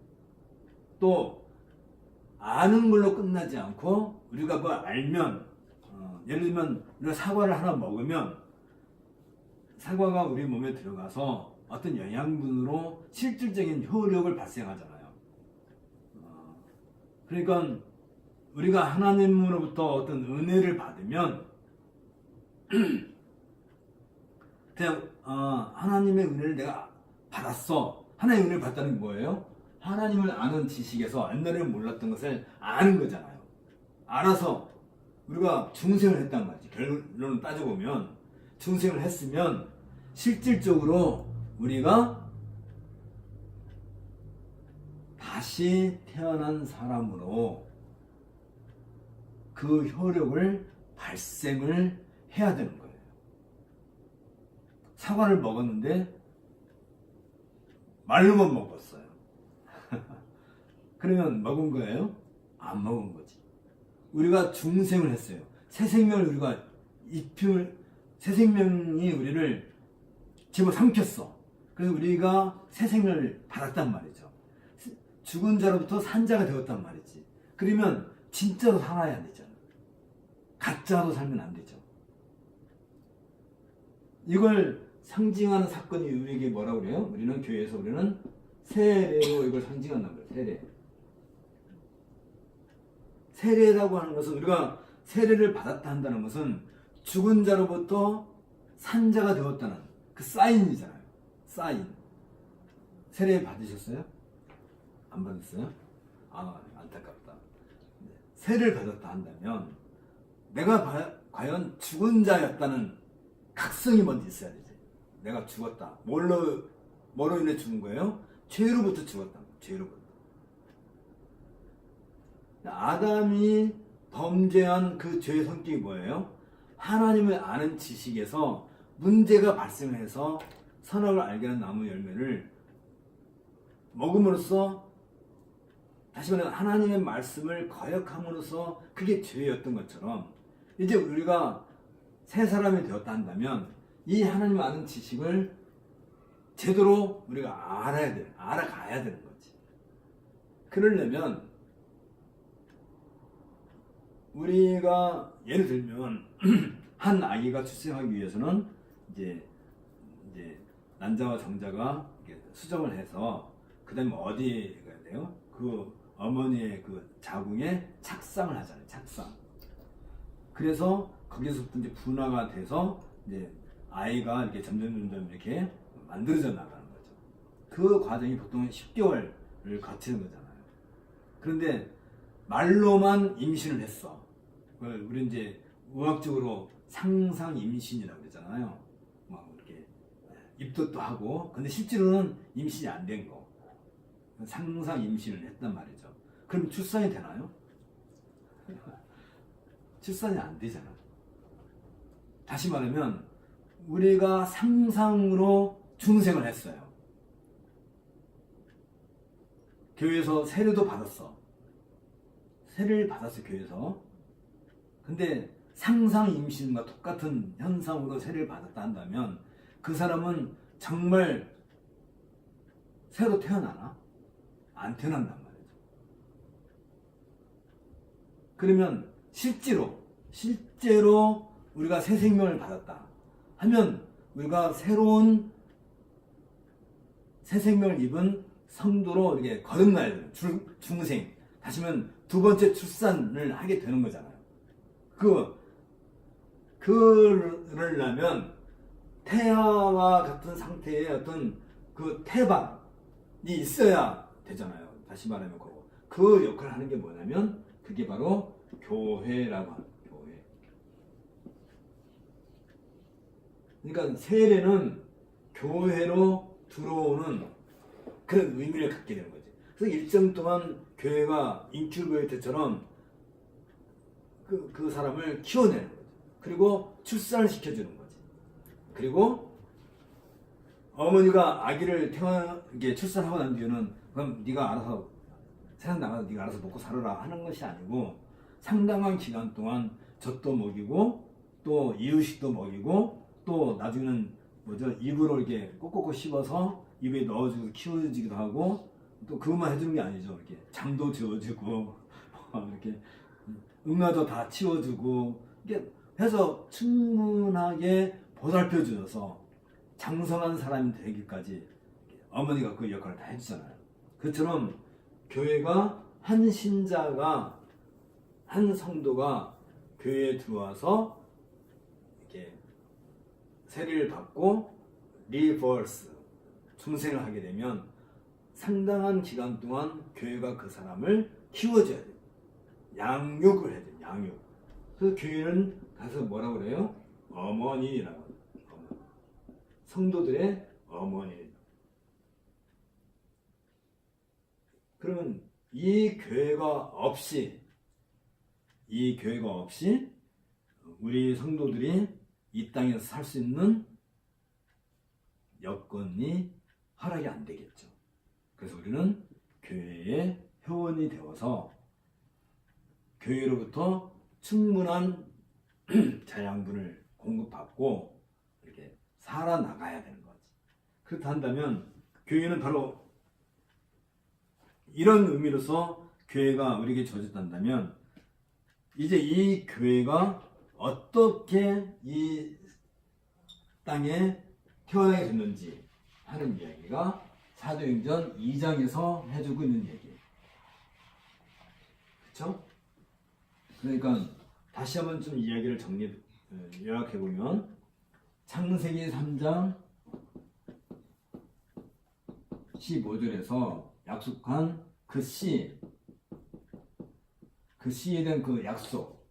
[SPEAKER 1] 또 아는 걸로 끝나지 않고 우리가 뭐 알면, 예를 들면 우리가 사과를 하나 먹으면 사과가 우리 몸에 들어가서 어떤 영양분으로 실질적인 효력을 발생하잖아요. 그러니까 우리가 하나님으로부터 어떤 은혜를 받으면 그냥 하나님의 은혜를 내가 받았어. 하나님의 은혜를 받다는 게 뭐예요? 하나님을 아는 지식에서 옛날에 몰랐던 것을 아는 거잖아요. 알아서 우리가 중생을 했단 말이지. 결론을 따져보면 중생을 했으면 실질적으로 우리가 다시 태어난 사람으로 그 효력을 발생을 해야 되는 거예요. 사과를 먹었는데 말로만 먹었어요. 그러면 먹은 거예요? 안 먹은 거지. 우리가 중생을 했어요. 새 생명을 우리가 새 생명이 우리를 집어삼켰어. 그래서 우리가 새 생명을 받았단 말이죠. 죽은 자로부터 산 자가 되었단 말이지. 그러면 진짜로 살아야 되잖아. 가짜로 살면 안 되죠. 이걸 상징하는 사건이 우리에게 뭐라고 그래요? 우리는 교회에서 우리는 세례로 이걸 상징한단 말이에요. 세례. 세례라고 하는 것은 우리가 세례를 받았다 한다는 것은 죽은 자로부터 산 자가 되었다는 그 사인이잖아요. 사인. 세례 받으셨어요? 안 받았어요? 아, 안타깝다. 세례를 받았다 한다면 내가 과연 죽은 자였다는 각성이 먼저 있어야 되지. 내가 죽었다. 뭐로 인해 죽은 거예요? 죄로부터 죽었다. 죄로부터. 아담이 범죄한 그 죄의 성격이 뭐예요? 하나님을 아는 지식에서 문제가 발생해서 선악을 알게 하는 나무 열매를 먹음으로써, 다시 말해 하나님의 말씀을 거역함으로써 그게 죄였던 것처럼, 이제 우리가 새 사람이 되었다 한다면 이 하나님을 아는 지식을 제대로 우리가 알아가야 되는 거지. 그러려면 우리가 예를 들면 한 아기가 출생하기 위해서는 이제 난자와 정자가 수정을 해서 그다음에 어디에 가야 돼요? 그 어머니의 그 자궁에 착상을 하잖아요. 착상. 그래서 거기서부터 이제 분화가 돼서 이제 아이가 이렇게 점점 이렇게 만들어져 나가는 거죠. 그 과정이 보통 10개월을 거치는 거잖아요. 그런데 말로만 임신을 했어. 그걸 우리 이제 의학적으로 상상 임신이라고 그러잖아요. 막 이렇게 입덧도 하고, 근데 실제로는 임신이 안 된 거. 상상 임신을 했단 말이죠. 그럼 출산이 되나요? 출산이 안 되잖아. 다시 말하면 우리가 상상으로 중생을 했어요. 교회에서 세례도 받았어. 세례를 받았어, 교회에서. 근데 상상 임신과 똑같은 현상으로 세례를 받았다 한다면 그 사람은 정말 새로 태어나나? 안 태어난단 말이죠. 그러면 실제로 우리가 새 생명을 받았다 하면 우리가 새로운 새 생명을 입은 성도로 이렇게 거듭나야 돼요. 중생. 다시 말하면 두 번째 출산을 하게 되는 거잖아요. 그러려면 태아와 같은 상태의 어떤 그 태반이 있어야 되잖아요. 다시 말하면 그 역할을 하는 게 뭐냐면 그게 바로 교회라고 합니다. 교회. 그러니까 세례는 교회로 들어오는 그런 의미를 갖게 되는 거지. 그래서 일정 동안 교회가 인큐베이터처럼 그 사람을 키워내는 거죠. 그리고 출산을 시켜주는 거지. 그리고 어머니가 아기를 이게 출산하고 난 뒤에는 그럼 네가 알아서 세상 나가서 네가 알아서 먹고 살아라 하는 것이 아니고 상당한 기간 동안 젖도 먹이고 또 이유식도 먹이고 또 나중에는 입으로 이렇게 꼭꼭꼭 씹어서 입에 넣어주고 키워주기도 하고 또 그것만 해주는 게 아니죠. 이렇게 잠도 재워주고 이렇게 응아도 다 치워주고 이렇게 해서 충분하게 보살펴 주셔서 장성한 사람이 되기까지 어머니가 그 역할을 다 해주잖아요. 그처럼 교회가 한 신자가 한 성도가 교회에 들어와서 이렇게 세례를 받고 리버스 중생을 하게 되면 상당한 기간 동안 교회가 그 사람을 키워줘야 돼요. 양육을 해야 돼요. 양육. 그래서 교회는 가서 뭐라고 그래요? 어머니라고. 성도들의 어머니. 그러면 이 교회가 없이 우리 성도들이 이 땅에서 살 수 있는 여건이 허락이 안 되겠죠. 그래서 우리는 교회의 회원이 되어서 교회로부터 충분한 자양분을 공급받고 이렇게 살아나가야 되는 거지. 그렇다 한다면 교회는 바로 이런 의미로서 교회가 우리에게 주어졌다면 이제 이 교회가 어떻게 이 땅에 태어나게 됐는지 하는 이야기가 사도행전 2장에서 해주고 있는 얘기예요. 그렇죠? 그러니까 다시 한번 좀 이야기를 요약해보면 창세기 3장 15절에서 약속한 그 씨에 대한 그 약속,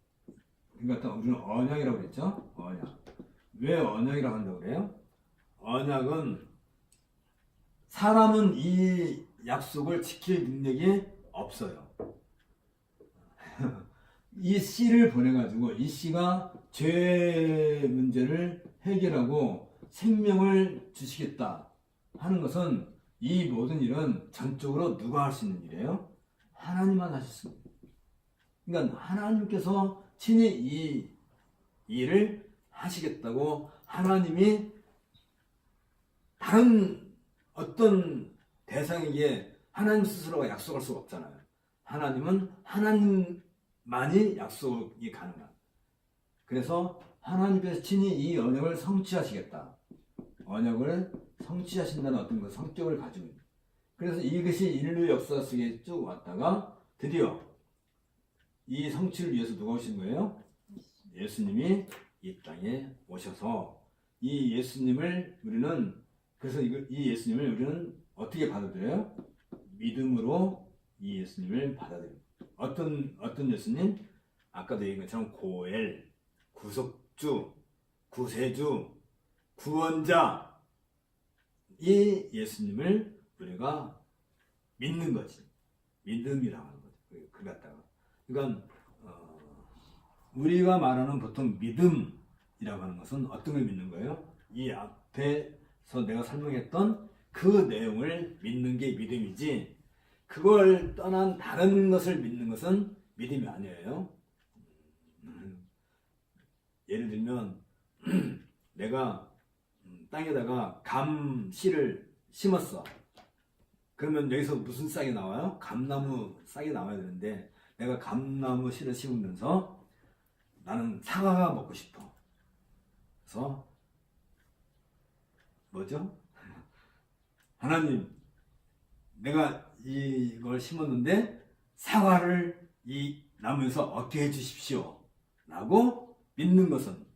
[SPEAKER 1] 그러니까 우리는 언약이라고 그랬죠? 언약. 왜 언약이라고 한다고 그래요? 언약은 사람은 이 약속을 지킬 능력이 없어요. 이 씨를 보내가지고 이 씨가 죄 문제를 해결하고 생명을 주시겠다 하는 것은 이 모든 일은 전적으로 누가 할 수 있는 일이에요? 하나님만 하실 수 있습니다. 그러니까 하나님께서 친히 이 일을 하시겠다고 하나님이 다른 어떤 대상에게 하나님 스스로가 약속할 수가 없잖아요. 하나님은 하나님만이 약속이 가능한. 그래서 하나님께서 친히 이 언약을 성취하시겠다. 언약을 성취하신다는 어떤 그 성격을 가지고 있는. 그래서 이것이 인류 역사 속에 쭉 왔다가 드디어 이 성취를 위해서 누가 오신 거예요? 예수님이 이 땅에 오셔서 이 예수님을 우리는 이 예수님을 우리는 어떻게 받아들여요? 믿음으로 이 예수님을 받아들여요. 어떤 예수님? 아까도 얘기한 것처럼 고엘, 구속주, 구세주, 구원자, 이 예수님을 우리가 믿는 거지. 믿음이라고 하는 거죠. 그 갖다가. 그러니까 우리가 말하는 보통 믿음이라고 하는 것은 어떤 걸 믿는 거예요? 이 앞에서 내가 설명했던 그 내용을 믿는 게 믿음이지, 그걸 떠난 다른 것을 믿는 것은 믿음이 아니에요. 예를 들면 내가 땅에다가 감 씨를 심었어. 그러면 여기서 무슨 싹이 나와요? 감나무 싹이 나와야 되는데 내가 감나무 씨를 심으면서 나는 사과가 먹고 싶어. 그래서 뭐죠? 하나님, 내가 이걸 심었는데 사과를 이 나무에서 얻게 해주십시오 라고 믿는 것은,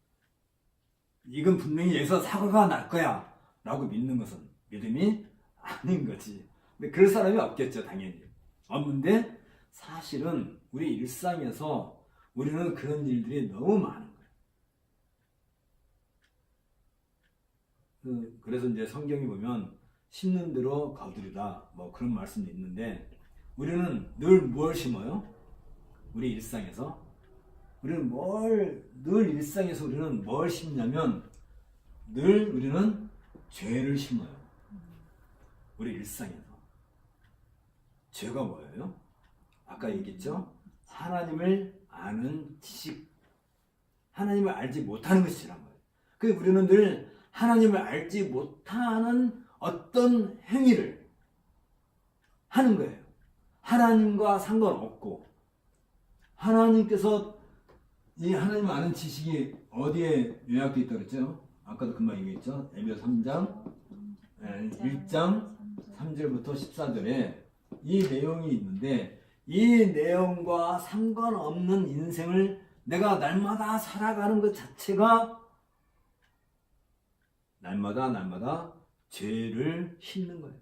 [SPEAKER 1] 이건 분명히 여기서 사과가 날 거야 라고 믿는 것은 믿음이 아닌 거지. 근데 그럴 사람이 없겠죠. 당연히 없는데, 사실은 우리 일상에서 우리는 그런 일들이 너무 많은 거예요. 그래서 이제 성경이 보면 심는 대로 거두리다 뭐 그런 말씀이 있는데, 우리는 늘 뭘 심어요? 우리 일상에서 우리는 늘 일상에서 우리는 뭘 심냐면 늘 우리는 죄를 심어요. 우리 일상에서. 죄가 뭐예요? 아까 얘기했죠? 하나님을 아는 지식, 하나님을 알지 못하는 것이 죄란 거예요. 그래서 우리는 늘 하나님을 알지 못하는 어떤 행위를 하는 거예요. 하나님과 상관없고, 하나님께서 이 하나님을 아는 지식이 어디에 요약되어 있다고 그랬죠? 아까도 금방 얘기했죠? 에베소 3장 1장 3절부터 14절에 이 내용이 있는데, 이 내용과 상관없는 인생을 내가 날마다 살아가는 것 자체가 날마다 죄를 심는 거예요.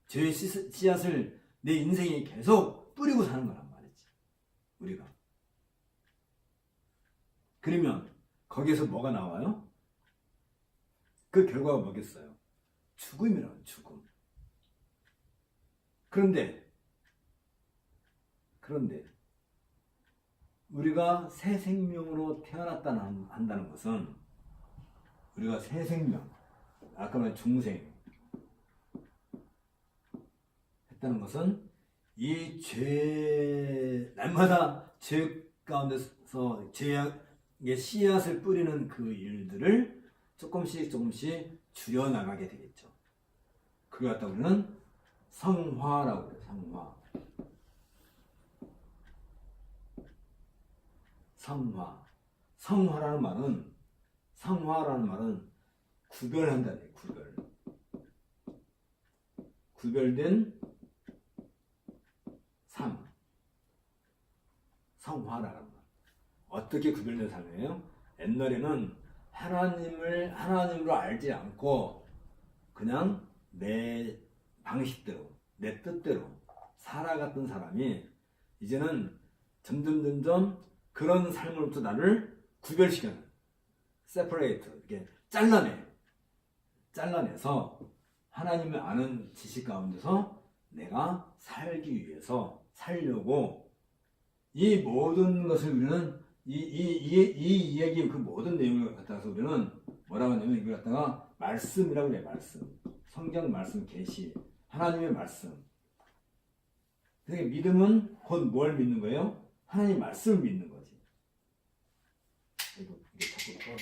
[SPEAKER 1] 죄의 씨앗을 내 인생에 계속 뿌리고 사는 거란 말이지, 우리가. 그러면 거기에서 뭐가 나와요? 그 결과가 뭐겠어요? 죽음이라는 죽음. 그런데 우리가 새 생명으로 태어났다는 한다는 것은 우리가 새 생명, 아까 말한 중생 했다는 것은 이 죄, 날마다 죄 가운데서 죄의 씨앗을 뿌리는 그 일들을 조금씩 줄여나가게 되겠죠. 그걸 갖다 우리는 성화라고 그래요. 성화라는 말은 구별한다는 얘기예요. 구별된 삶. 성화라는 말. 어떻게 구별된 삶이에요? 옛날에는 하나님으로 알지 않고 그냥 내 방식대로, 내 뜻대로 살아갔던 사람이 이제는 점점 그런 삶으로부터 나를 구별시켜요. 세퍼레이트, 이렇게 잘라내서 하나님을 아는 지식 가운데서 내가 살기 위해서 살려고 이 모든 것을 우리는 이 이야기의 그 모든 내용을 갖다서 우리는 뭐라고 하냐면 이걸 갖다가 말씀이라고 그래요. 말씀. 성경 말씀 계시. 하나님의 말씀. 그러니까 믿음은 곧 뭘 믿는 거예요? 하나님 말씀을 믿는 거지. 이게 자꾸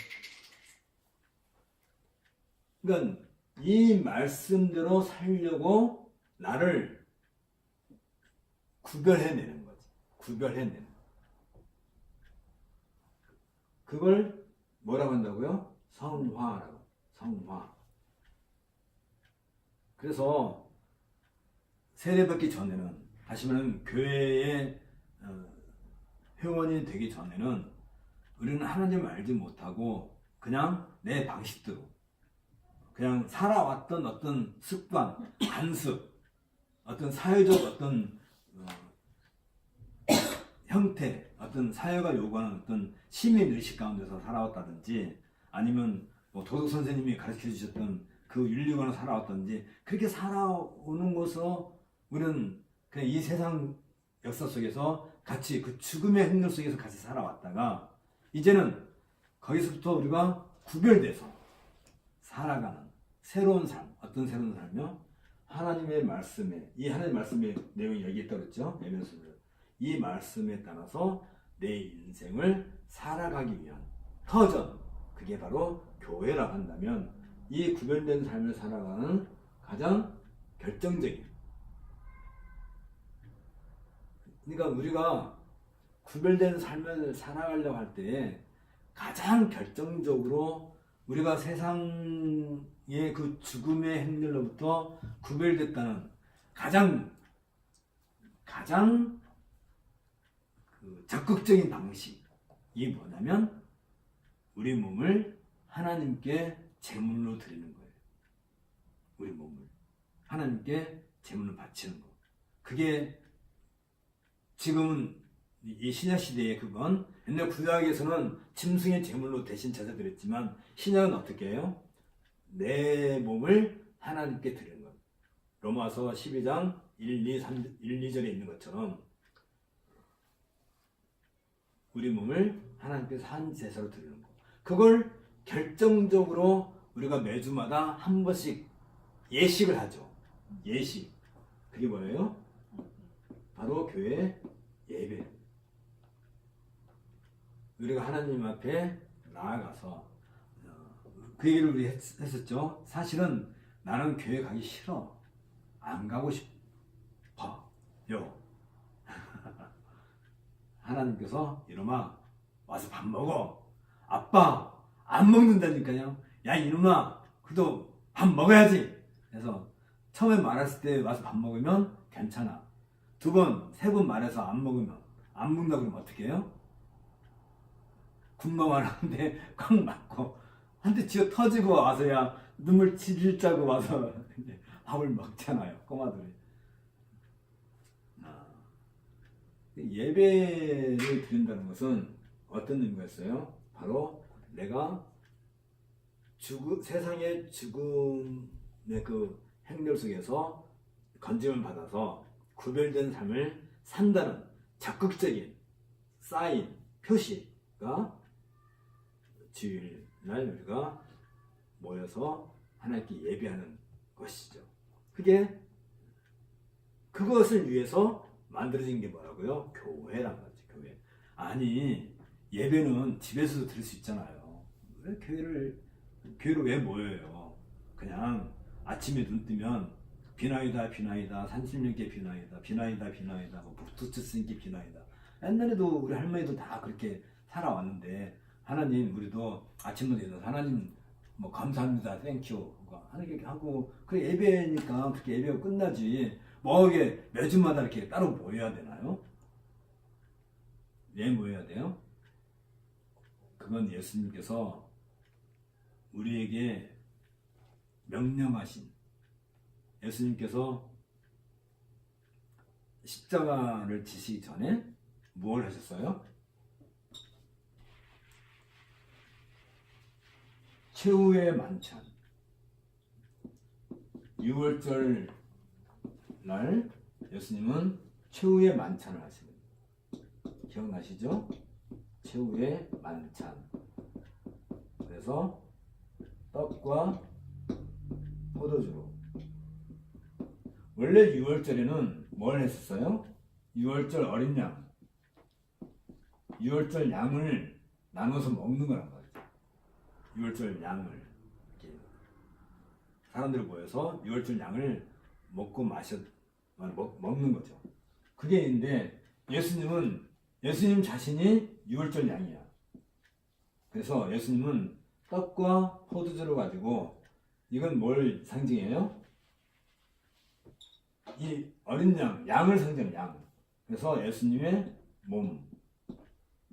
[SPEAKER 1] 그러니까 이 말씀대로 살려고 나를 구별해내는 거지. 구별해내는. 그걸 뭐라고 한다고요? 성화라고. 성화. 그래서 세례받기 전에는, 다시 말하면 교회의 회원이 되기 전에는 우리는 하나님을 알지 못하고 그냥 내 방식대로 그냥 살아왔던 어떤 습관, 관습, 어떤 사회적 어떤 형태, 어떤 사회가 요구하는 어떤 시민의식 가운데서 살아왔다든지 아니면 뭐 도덕 선생님이 가르쳐 주셨던 그 윤리관을 살아왔다든지 그렇게 살아오는 것으로 우리는 그냥 이 세상 역사 속에서 같이 그 죽음의 행렬 속에서 같이 살아왔다가 이제는 거기서부터 우리가 구별돼서 살아가는 새로운 삶, 어떤 새로운 삶이요? 하나님의 말씀에, 이 하나님의 말씀의 내용이 여기 있다고 그랬죠? 이 말씀에 따라서 내 인생을 살아가기 위한 터전, 그게 바로 교회라고 한다면 이 구별된 삶을 살아가는 가장 결정적인, 그러니까 우리가 구별된 삶을 살아가려고 할 때 가장 결정적으로 우리가 세상의 그 죽음의 행렬로부터 구별됐다는 가장 그 적극적인 방식이 뭐냐면 우리 몸을 하나님께 제물로 드리는 거예요. 우리 몸을 하나님께 제물로 바치는 거. 그게 지금은 이 신약 시대에 그건 옛날 구약에서는 짐승의 제물로 대신 제사 드렸지만 신약은 어떻게 해요? 내 몸을 하나님께 드리는 것. 로마서 12장 1, 2절에 있는 것처럼 우리 몸을 하나님께서 한 제사로 드리는 것. 그걸 결정적으로 우리가 매주마다 한 번씩 예식을 하죠. 예식. 그게 뭐예요? 바로 교회 예배. 우리가 하나님 앞에 나아가서 그 얘기를 우리 했었죠. 사실은 나는 교회 가기 싫어. 안 가고 싶어요. 하나님께서 이놈아 와서 밥 먹어. 아빠 안 먹는다니까요. 야 이놈아 그래도 밥 먹어야지. 그래서 처음에 말했을 때 와서 밥 먹으면 괜찮아. 두 번, 세 번 말해서 안 먹으면 안 먹는다 그러면 어떻게 해요? 군밤을 하는데 꽉 맞고 한테 쥐어 터지고 와서야 눈물 찔찔 짜고 와서 밥을 먹잖아요. 꼬마들이. 예배를 드린다는 것은 어떤 의미가 있어요? 바로 내가 세상의 죽음의 그 행렬 속에서 건짐을 받아서 구별된 삶을 산다는 적극적인 사인, 표시가 주일날 우리가 모여서 하나님께 예배하는 것이죠. 그것을 위해서 만들어진 게 뭐라고요? 교회란 말이죠. 교회. 아니, 예배는 집에서도 드릴 수 있잖아요. 왜 교회로 왜 모여요? 그냥 아침에 눈 뜨면 비나이다 비나이다, 산신령께 비나이다 비나이다 비나이다, 뭐 북두치 스님께 비나이다. 옛날에도 우리 할머니도 다 그렇게 살아왔는데, 하나님, 우리도 아침부터 일어나서 하나님 뭐 감사합니다, 땡큐 하는 게 하고, 그 예배니까 그렇게 예배가 끝나지. 뭐 이게 매주마다 이렇게 따로 모여야 되나요? 왜 모여야 돼요? 그건 예수님께서 우리에게 명령하신, 예수님께서 십자가를 지시기 전에 무엇을 하셨어요? 최후의 만찬, 6월절 날 예수님은 최후의 만찬을 하십니다. 기억나시죠? 최후의 만찬. 그래서 떡과 포도주로. 원래 6월절에는 뭘 했었어요? 6월절 어린 양, 6월절 양을 나눠서 먹는 거란 말이죠. 6월절 양을 이렇게 사람들이 모여서 6월절 양을 먹는 거죠. 그게 있는데, 예수님 자신이 6월절 양이야. 그래서 예수님은 떡과 포도주를 가지고, 이건 뭘 상징해요? 이 어린 양을 상징하는 양. 그래서 예수님의 몸,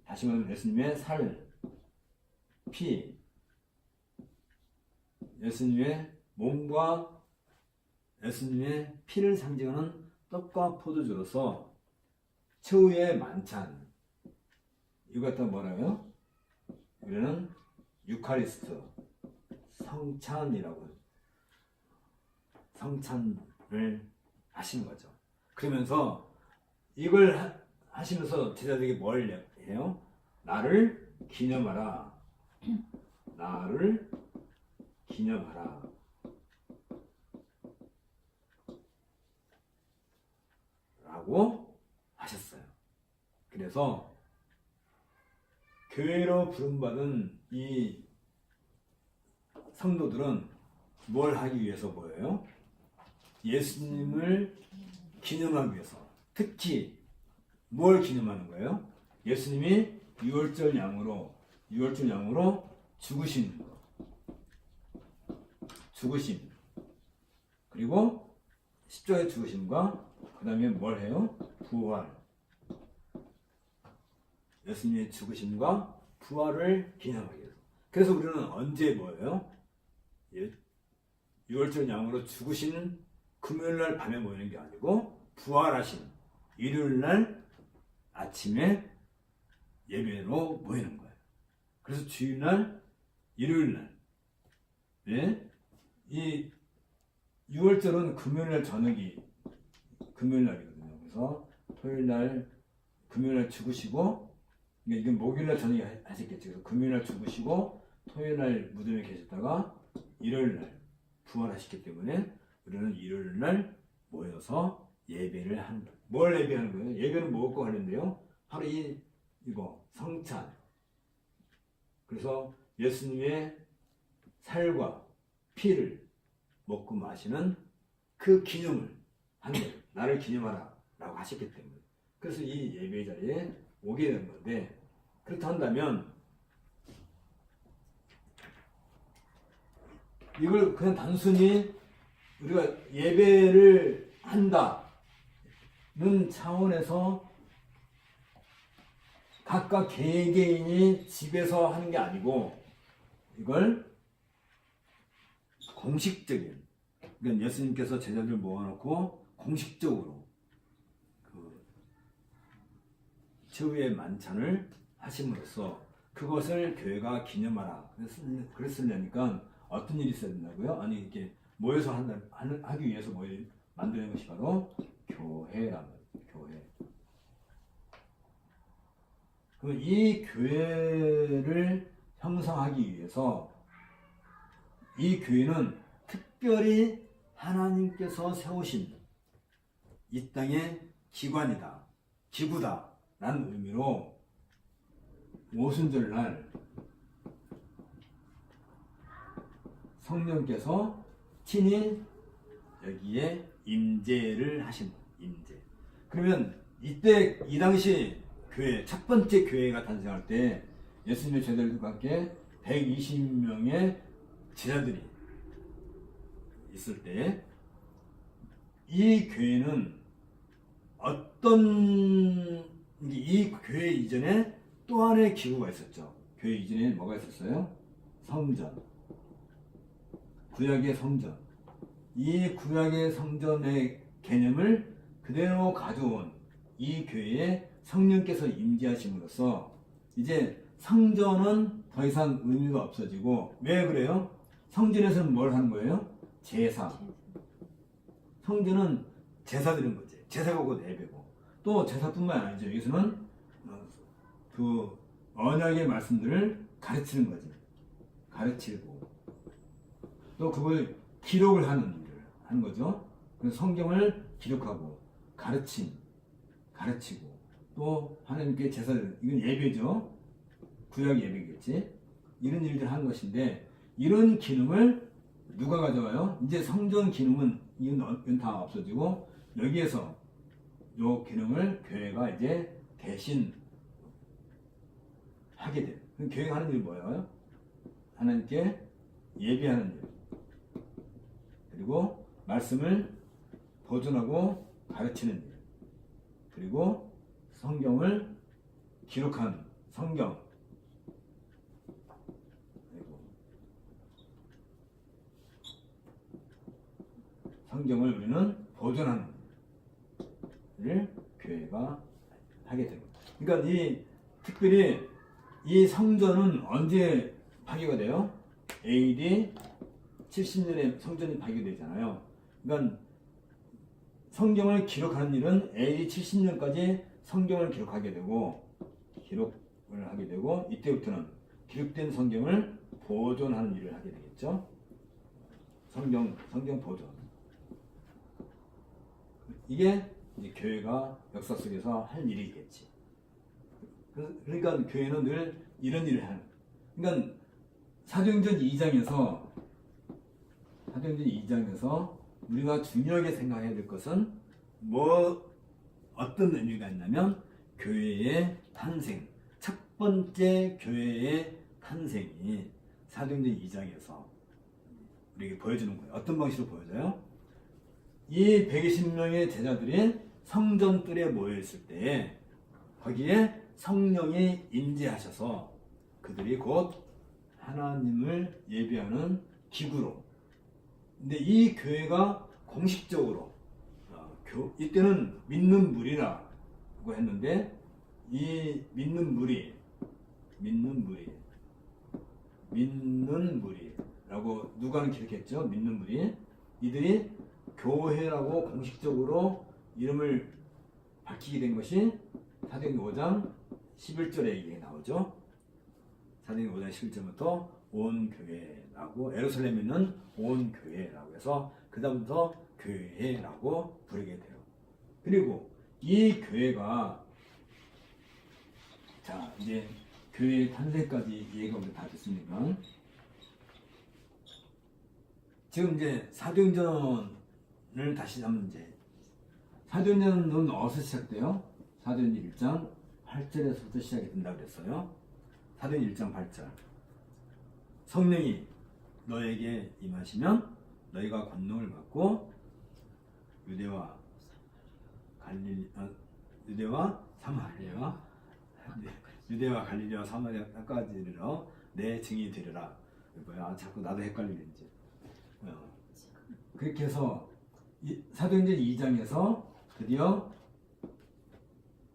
[SPEAKER 1] 다시 말하면 예수님의 살, 피, 예수님의 몸과 예수님의 피를 상징하는 떡과 포도주로서 최후의 만찬, 이거 갖다 뭐라고요? 우리는 유카리스트, 성찬이라고, 성찬을 하시는 거죠. 그러면서 이걸 하시면서 제자들에게 뭘 해요? 나를 기념하라. 나를 기념하라. 라고 하셨어요. 그래서 교회로 부름받은 이 성도들은 뭘 하기 위해서 모여요? 예수님을 기념하기 위해서. 특히 뭘 기념하는 거예요? 예수님이 6월절 양으로 죽으신 거. 죽으심. 그리고 십자가의 죽으심과 그 다음에 뭘 해요? 부활. 예수님의 죽으심과 부활을 기념하기 위해서. 그래서 우리는 언제 모여요? 6월절 양으로 죽으신 금요일날 밤에 모이는 게 아니고, 부활하신 일요일날 아침에 예배로 모이는 거예요. 그래서 주일날, 일요일날, 네? 이 6월절은 금요일날 저녁이 금요일날이거든요. 그래서 토요일날, 금요일날 죽으시고, 이게 목요일날 저녁에 하셨겠죠. 그래서 금요일날 죽으시고 토요일날 무덤에 계셨다가 일요일날 부활하셨기 때문에 우리는 일요일날 모여서 예배를 한다. 뭘 예배하는 거예요? 예배는 무엇과 관련돼요? 바로 이거 성찬. 그래서 예수님의 살과 피를 먹고 마시는 그 기념을 하는 거예요. 나를 기념하라 라고 하셨기 때문에. 그래서 이 예배 자리에 오게 된 건데, 그렇다 한다면 이걸 그냥 단순히 우리가 예배를 한다는 차원에서 각각 개개인이 집에서 하는 게 아니고, 이걸 공식적인, 그러니까 예수님께서 제자들 모아놓고 공식적으로 그 최후의 만찬을 하심으로써 그것을 교회가 기념하라. 그랬으려니까 어떤 일이 있어야 된다고요? 아니 이렇게 모여서 하기 위해서 만드는 것이 바로 교회란 말이에요. 교회. 그럼 이 교회를 형성하기 위해서 이 교회는 특별히 하나님께서 세우신 이 땅의 기관이다, 기구다 라는 의미로 오순절날 성령께서 친히 여기에 임재를 하신 임재. 그러면 이때 이 당시 교회 첫 번째 교회가 탄생할 때 예수님의 제자들과 함께 120명의 제자들이 있을 때 이 교회는 이 교회 이전에 또 하나의 기구가 있었죠. 교회 이전에 뭐가 있었어요? 성전. 구약의 성전. 이 구약의 성전의 개념을 그대로 가져온 이 교회에 성령께서 임재하심으로써 이제 성전은 더 이상 의미가 없어지고, 왜 그래요? 성전에서는 뭘 하는 거예요? 제사. 성전은 제사 드리는 거지. 제사가 곧 예배고. 또 제사뿐만 아니죠. 여기서는 그 언약의 말씀들을 가르치는 거지. 가르치고. 또 그걸 기록을 하는 일을 하는 거죠. 그래서 성경을 기록하고 가르치고 또 하나님께 제사를, 이건 예배죠. 구약 예배겠지. 이런 일들을 하는 것인데, 이런 기능을 누가 가져와요? 이제 성전 기능은 이건 다 없어지고 여기에서 요 기능을 교회가 이제 대신 하게 돼요. 그럼 교회가 하는 일이 뭐예요? 하나님께 예배하는 일, 그리고 말씀을 보존하고 가르치는 일, 그리고 성경을 기록한 성경, 성경을 우리는 보존하는 일을 교회가 하게 됩니다. 그러니까 특별히 이 성전은 언제 파괴가 돼요? AD 70년에 성전이 파괴되잖아요. 그러니까 성경을 기록하는 일은 AD 70년까지 성경을 기록을 하게 되고 이때부터는 기록된 성경을 보존하는 일을 하게 되겠죠. 성경 보존. 이게 이제 교회가 역사 속에서 할 일이겠지. 그러니까 교회는 늘 이런 일을 하는. 그러니까 사도행전 2장에서 우리가 중요하게 생각해야 될 것은 어떤 의미가 있냐면 교회의 탄생, 첫 번째 교회의 탄생이 사도행전 2장에서 우리에게 보여주는 거예요. 어떤 방식으로 보여줘요? 이 120명의 제자들이 성전뜰에 모여있을 때 거기에 성령이 임재하셔서 그들이 곧 하나님을 예배하는 기구로. 근데 이 교회가 공식적으로 이때는 믿는 무리라고 했는데, 이 믿는 무리라고 누가는 기록했죠. 믿는 무리. 이들이 교회라고 공식적으로 이름을 밝히게 된 것이 사도행전 5장 11절에 얘기가 나오죠. 사도행전 5장 11절부터 온 교회라고, 예루살렘에 있는 온 교회라고 해서 그 다음부터 교회라고 부르게 돼요. 그리고 이 교회가, 자 이제 교회 탄생까지 얘기가 우리 다 됐으니까 지금 이제 사도행전을 다시 한번 이제, 사도행전은 어디서 시작돼요? 사도행전 1장 8절에서부터 시작이 된다고 그랬어요. 사도행전 1장 8절. 성령이 너에게 임하시면 너희가 권능을 받고 유대와 갈릴리와 사마리아까지 이르러 내 증인이 되리라. 자꾸 나도 헷갈리는지. 그렇게 해서 사도행전 2장에서 드디어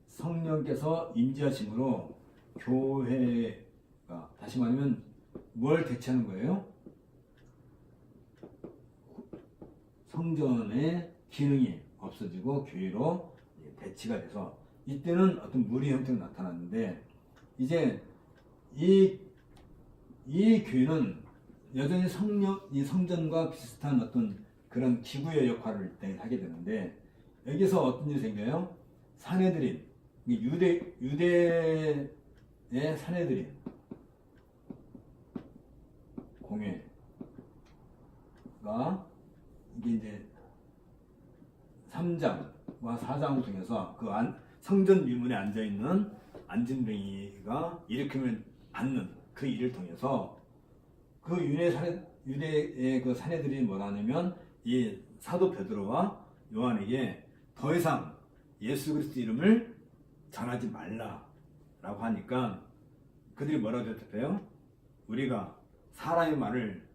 [SPEAKER 1] 성령께서 임재하심으로 교회의 그러니까 다시 말하면 뭘 대체하는 거예요? 성전의 기능이 없어지고 교회로 대치가 돼서 이때는 어떤 무리 형태로 나타났는데 이제 이 교회는 여전히 이 성전과 비슷한 어떤 그런 기구의 역할을 하게 되는데 여기서 어떤 일이 생겨요? 사내들인 유대의 사내들인 공회가 이게 이제 3장과 4장을 통해서 그 성전 미문에 앉아있는 안진뱅이가 일으킴을 받는 그 일을 통해서 그 유대의 그 사내들이 뭐라 하냐면 이 사도 베드로와 요한에게 더 이상 예수 그리스도 이름을 전하지 말라라고 하니까 그들이 뭐라고 대답해요? 우리가 사람의 말을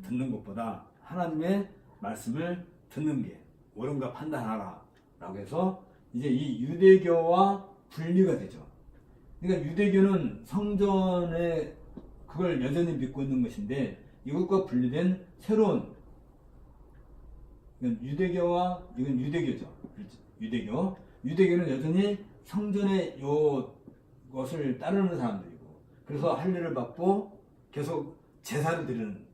[SPEAKER 1] 듣는 것보다 하나님의 말씀을 듣는 게 옳은가 판단하라 라고 해서 이제 이 유대교와 분리가 되죠. 그러니까 유대교는 성전에 그걸 여전히 믿고 있는 것인데 이것과 분리된 새로운 유대교와 이건 유대교죠. 유대교는 여전히 성전의 것을 따르는 사람들이고 그래서 할례를 받고 계속 제사를 드리는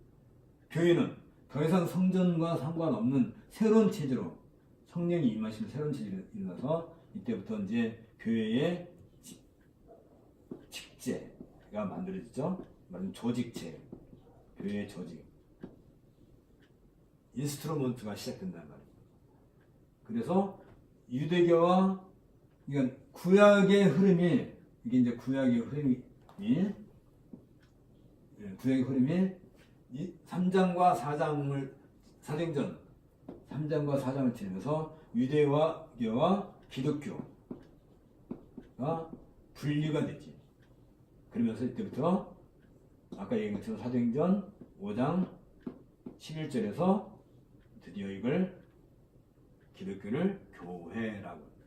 [SPEAKER 1] 교회는 더 이상 성전과 상관없는 새로운 체제로 성령이 임하시는 새로운 체제로 일어나서 이때부터 이제 교회의 직제가 만들어지죠. 말하면 조직체, 교회의 조직, 인스트루먼트가 시작된단 말이에요. 그래서 유대교와 그러니까 구약의 흐름이 이게 이제 구약의 흐름이 3장과 4장을 사도행전 3장과 4장을 지내면서 유대교와 기독교가 분리가 되지. 그러면서 이때부터 아까 얘기한 것처럼 사도행전 5장 11절에서 드디어 이걸 기독교를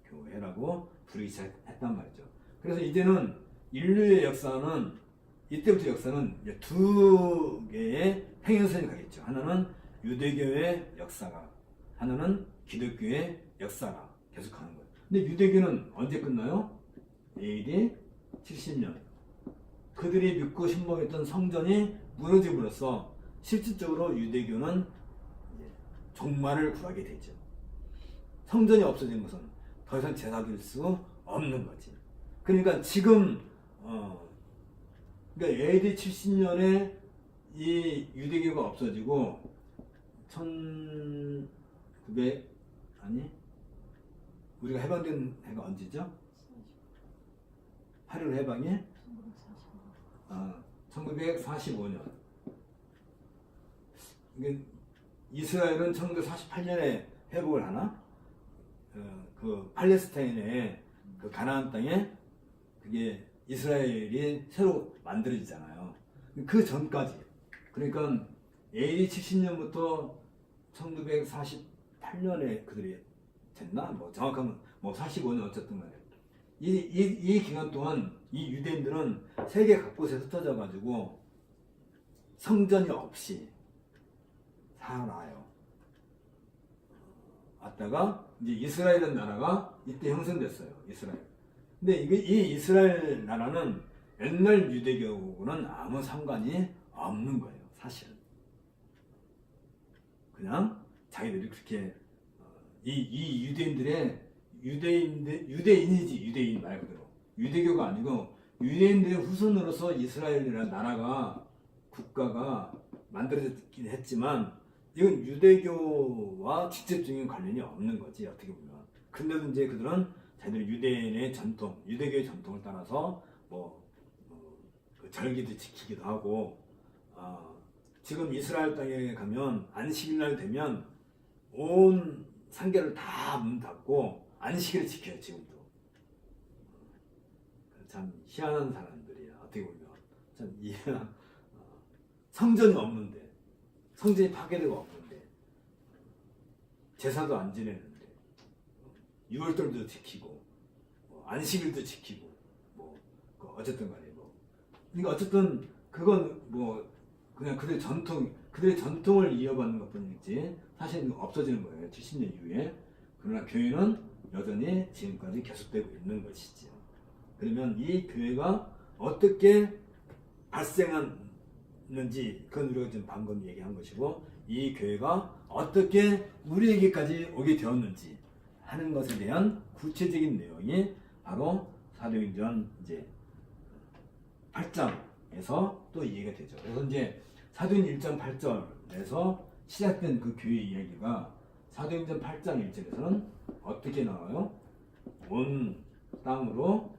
[SPEAKER 1] 교회라고 부르기 시작했단 말이죠. 그래서 이제는 인류의 역사는 이때부터 역사는 이제 두 개의 평행선이 가겠죠. 하나는 유대교의 역사가, 하나는 기독교의 역사가 계속하는 거예요. 근데 유대교는 언제 끝나요? AD 70년. 그들이 믿고 신봉했던 성전이 무너짐으로써 실질적으로 유대교는 종말을 구하게 되죠. 성전이 없어진 것은 더 이상 제사 드릴 수 없는 거지. 그러니까 지금 그러니까 AD 70년에 이 유대교가 없어지고 1900 아니 우리가 해방된 해가 언제죠? 8.15 해방이 1945년. 이스라엘은 1948년에 회복을 하나? 그 팔레스타인의 그 가나안 땅에 그게 이스라엘이 새로 만들어지잖아요. 그 전까지. 그러니까 AD 70년부터 1948년에 그들이 됐나? 뭐 정확하면 뭐 45년 어쨌든 간에. 이 기간 동안 이 유대인들은 세계 곳곳에 흩어져 가지고 성전이 없이 살아요. 왔다가 이제 이스라엘이라는 나라가 이때 형성됐어요. 이스라엘. 근데 이 이스라엘 나라는 옛날 유대교하고는 아무 상관이 없는 거예요. 사실은. 그냥 자기들이 그렇게 이 유대인들의 유대인이지, 유대인 말 그대로. 유대교가 아니고 유대인들의 후손으로서 이스라엘이라는 나라가 국가가 만들어졌긴 했지만 이건 유대교와 직접적인 관련이 없는 거지, 어떻게 보면. 근데도 이제 그들은 자기들 유대인의 전통, 유대교의 전통을 따라서 그 절기도 지키기도 하고, 지금 이스라엘 땅에 가면 안식일날 되면 온 상계를 다 문 닫고 안식일을 지켜요, 지금도. 참 희한한 사람들이야, 어떻게 보면. 참 성전이 없는데, 성전이 파괴되고 없는데, 제사도 안 지내는데, 6월절도 지키고, 안식일도 지키고, 어쨌든 간에 그러니까 어쨌든 그건 뭐 그냥 그들의 전통을 이어받는 것뿐이지 사실 없어지는 거예요. 70년 이후에. 그러나 교회는 여전히 지금까지 계속되고 있는 것이지요. 그러면 이 교회가 어떻게 발생했는지 그건 우리가 지금 방금 얘기한 것이고 이 교회가 어떻게 우리에게까지 오게 되었는지 하는 것에 대한 구체적인 내용이 바로 사도행전 이제 8장에서 또 이해가 되죠. 그래서 이제 사도행전 1장 8절에서 시작된 그 교회 이야기가 사도행전 8장 1절에서는 어떻게 나와요? 온 땅으로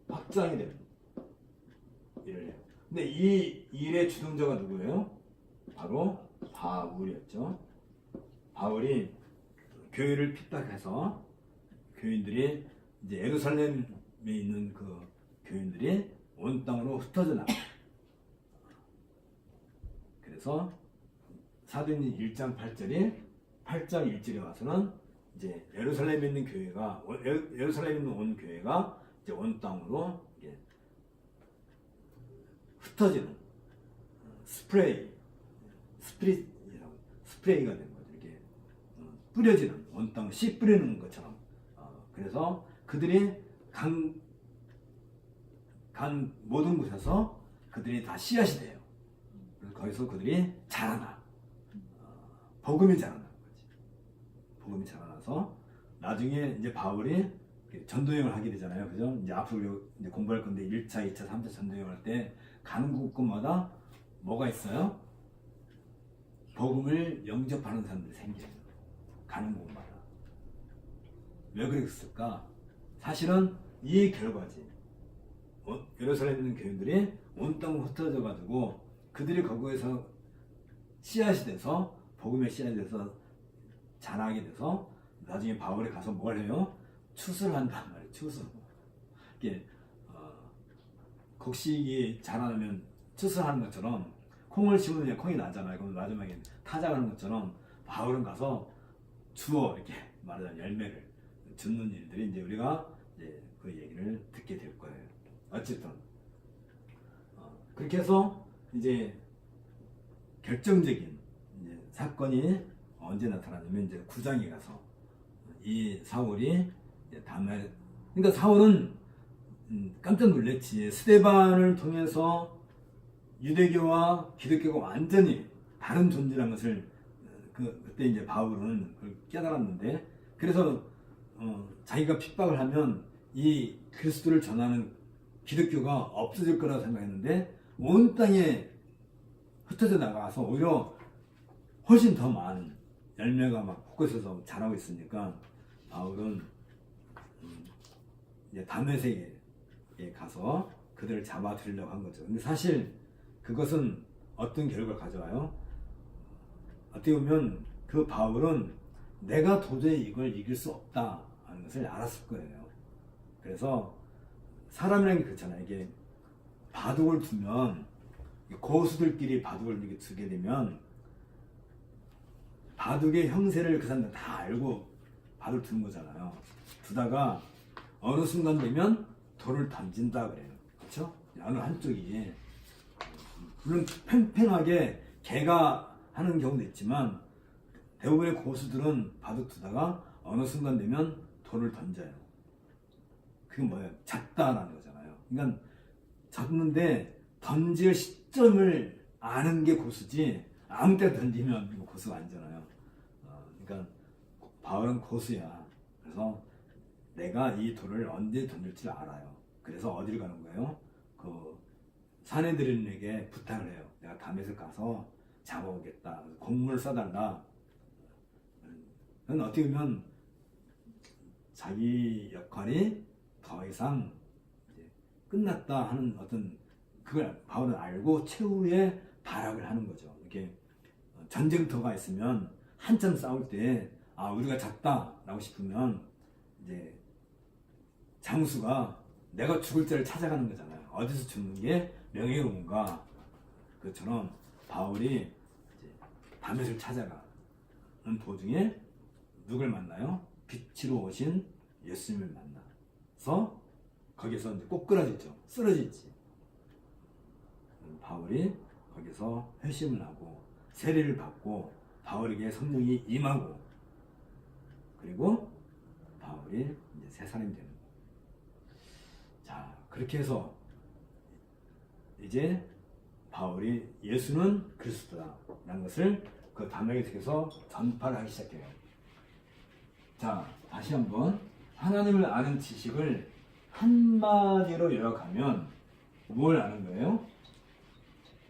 [SPEAKER 1] 확장이 되는 일을 해요. 근데 이 일의 주동자가 누구예요? 바로 바울이었죠. 바울이 교회를 핍박해서 교인들이 이제 예루살렘에 있는 그 교인들이 온 땅으로 흩어져 나가요. 그래서 사도행전 1장 8장 1절에 와서는 이제 예루살렘에 있는 교회가 예루살렘에 있는 온 교회가 이제 온 땅으로 이제 흩어지는 스프레이가 된 거죠. 이렇게 뿌려지는 온 땅 씨 뿌리는 것처럼. 그래서 그들이 간 모든 곳에서 그들이 다 씨앗이 돼요. 그래서 거기서 그들이 자라나. 복음이 자라나는 거지. 복음이 자라나서 나중에 이제 바울이 전도여행을 하게 되잖아요. 그죠? 이제 앞으로 이제 공부할 건데 1차, 2차, 3차 전도여행을 할 때 가는 곳곳마다 뭐가 있어요? 복음을 영접하는 사람들이 생겨요. 가는 곳마다. 왜 그랬을까? 사실은 이 결과지. 예루살렘에 있는 교인들이 온 땅으로 흩어져 가지고 그들이 거기에서 씨앗이 돼서 복음의 씨앗이 돼서 자라게 돼서 나중에 바울이 가서 뭘 해요? 추수를 한단 말이에요. 추수. 이게 곡식이 자라면 추수하는 것처럼 콩을 심으면 콩이 나잖아요. 그럼 마지막에 타작하는 것처럼 바울은 가서 주어 이렇게 말하자면 열매를 줍는 일들이 이제 우리가 이제 그 얘기를 듣게 될 거예요. 어쨌든 그렇게 해서 이제 결정적인 이제 사건이 언제 나타나냐면 이제 9장에 가서 이 사울이 이제 다음에 그러니까 사울은 깜짝 놀랐지. 스데반을 통해서 유대교와 기독교가 완전히 다른 존재라는 것을 그때 이제 바울은 그걸 깨달았는데 그래서 자기가 핍박을 하면 이 그리스도를 전하는 기독교가 없어질 거라고 생각했는데 온 땅에 흩어져 나가서 오히려 훨씬 더 많은 열매가 막 곳곳에서 자라고 있으니까 바울은 이제 다메섹에 가서 그들을 잡아들이려고 한 거죠. 근데 사실 그것은 어떤 결과를 가져와요? 어떻게 보면 그 바울은 내가 도저히 이걸 이길 수 없다 하는 것을 알았을 거예요. 그래서 사람이라는 게 그렇잖아요. 이게 바둑을 두면 고수들끼리 바둑을 이렇게 두게 되면 바둑의 형세를 그 사람들 다 알고 바둑을 두는 거잖아요. 두다가 어느 순간 되면 돌을 던진다 그래요. 그렇죠? 어느 한쪽이 물론 팽팽하게 개가 하는 경우도 있지만 대부분의 고수들은 바둑 두다가 어느 순간 되면 돌을 던져요. 그게 뭐예요? 잤다라는 거잖아요. 그러니까 졌는데 던질 시점을 아는 게 고수지 아무 때 던지면 고수가 아니잖아요. 그러니까 바울은 고수야. 그래서 내가 이 돌을 언제 던질지 알아요. 그래서 어디를 가는 거예요? 그 사내들에게 부탁을 해요. 내가 다메섹 가서 잡아오겠다. 공문을 써달라. 그건 어떻게 보면 자기 역할이 더 이상 이제 끝났다 하는 어떤 그걸 바울은 알고 최후의 발악을 하는 거죠. 이렇게 전쟁터가 있으면 한참 싸울 때 우리가 졌다라고 싶으면 이제 장수가 내가 죽을 자를 찾아가는 거잖아요. 어디서 죽는 게 명예로운가. 그처럼 바울이 이제 다메섹을 찾아가는 도중에 누굴 만나요? 빛으로 오신 예수님을 만나서 거기서 이제 꼬꾸라졌죠. 쓰러졌지. 바울이 거기서 회심을 하고 세례를 받고 바울에게 성령이 임하고 그리고 바울이 이제 새 사람이 되는 거예요. 자, 그렇게 해서 이제 바울이 예수는 그리스도다라는 것을 그 담에게 속에서 전파를 하기 시작해요. 자, 다시 한번 하나님을 아는 지식을 한마디로 요약하면 뭘 아는 거예요?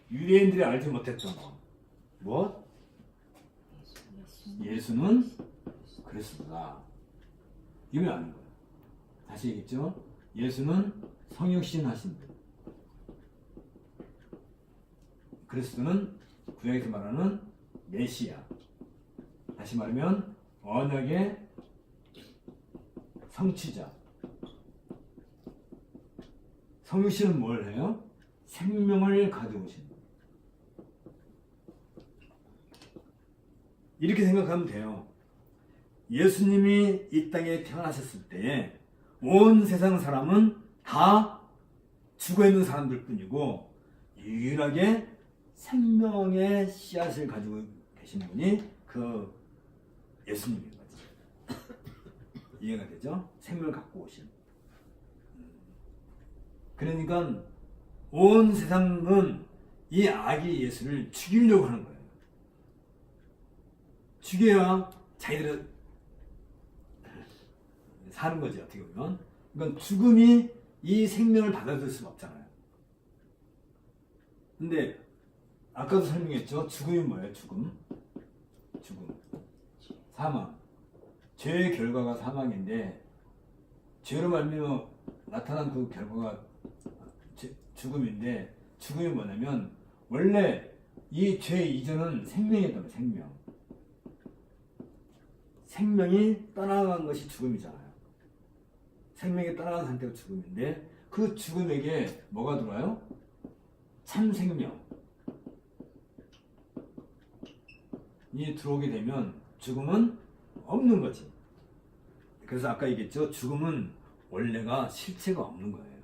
[SPEAKER 1] 유대인들이 알지 못했던 것. 무엇? 예수는 그리스도다. 이걸 아는 거예요. 다시 얘기했죠? 예수는 성육신 하신 분. 그리스도는 구약에서 말하는 메시아. 다시 말하면 언약의 성취자. 성육신은 뭘 해요? 생명을 가져오신 분. 이렇게 생각하면 돼요. 예수님이 이 땅에 태어나셨을 때 온 세상 사람은 다 죽어있는 사람들 뿐이고 유일하게 생명의 씨앗을 가지고 계신 분이 그 예수님인 거죠. 이해가 되죠? 생명을 갖고 오신. 그러니까 온 세상은 이 아기 예수를 죽이려고 하는 거예요. 죽여야 자기들은 사는 거지, 어떻게 보면. 그러니까 죽음이 이 생명을 받아들일 수는 없잖아요. 근데 아까도 설명했죠. 죽음이 뭐예요? 죽음. 사망. 죄의 결과가 사망인데 죄로 말미암아 나타난 그 결과가 죽음인데 죽음이 뭐냐면 원래 이 죄 이전은 생명이었단 말이에요. 생명. 생명이 떠나간 것이 죽음이잖아요. 생명이 떠나간 상태가 죽음인데 그 죽음에게 뭐가 들어와요? 참 생명이 들어오게 되면 죽음은 없는 거지. 그래서 아까 얘기했죠. 죽음은 원래가 실체가 없는 거예요.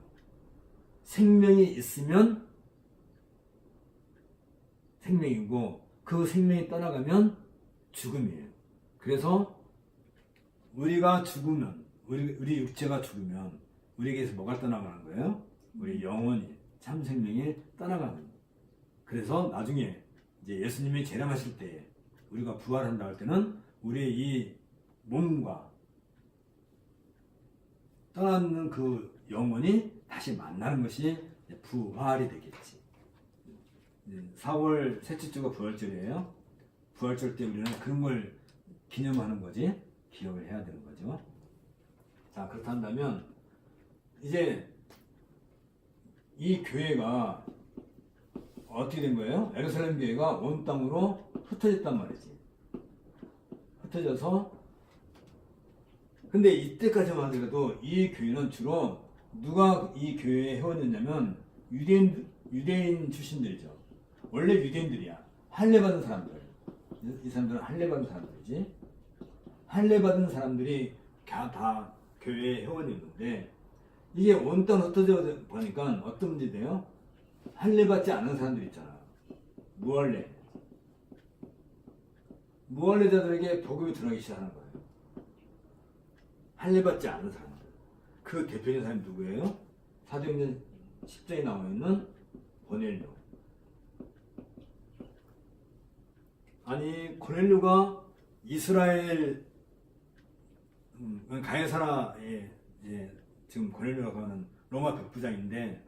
[SPEAKER 1] 생명이 있으면 생명이고 그 생명이 떠나가면 죽음이에요. 그래서 우리가 죽으면 우리 육체가 죽으면 우리에게서 뭐가 떠나가는 거예요? 우리 영혼이 참 생명이 떠나가는 거예요. 그래서 나중에 이제 예수님이 재림하실 때 우리가 부활한다 할 때는 우리의 이 몸과 떠나는 그 영혼이 다시 만나는 것이 부활이 되겠지. 4월 셋째 주가 부활절이에요. 부활절 때 우리는 그런 걸 기념하는 거지. 기억을 해야 되는 거죠. 자, 그렇다면 이제 이 교회가 어떻게 된 거예요? 예루살렘 교회가 온 땅으로 흩어졌단 말이지. 흩어져서 근데 이때까지만 하더라도 이 교회는 주로 누가 이 교회의 회원이었냐면 유대인 출신들이죠. 원래 유대인들이야. 할례 받은 사람들. 이 사람들은 할례 받은 사람들이지. 할례 받은 사람들이 다 교회의 회원이었는데 이게 온 땅 흩어져 보니까 어떤 문제 돼요? 할례 받지 않은 사람들 있잖아. 무할례자들에게 복음이 들어가기 시작하는 거예요. 할례 받지 않은 사람들. 그 대표적인 사람이 누구예요? 사도행전 10장에 나와 있는 고넬료. 아니 고넬료가 이스라엘 가야사라의 지금 고넬료가 하는 로마 백부장인데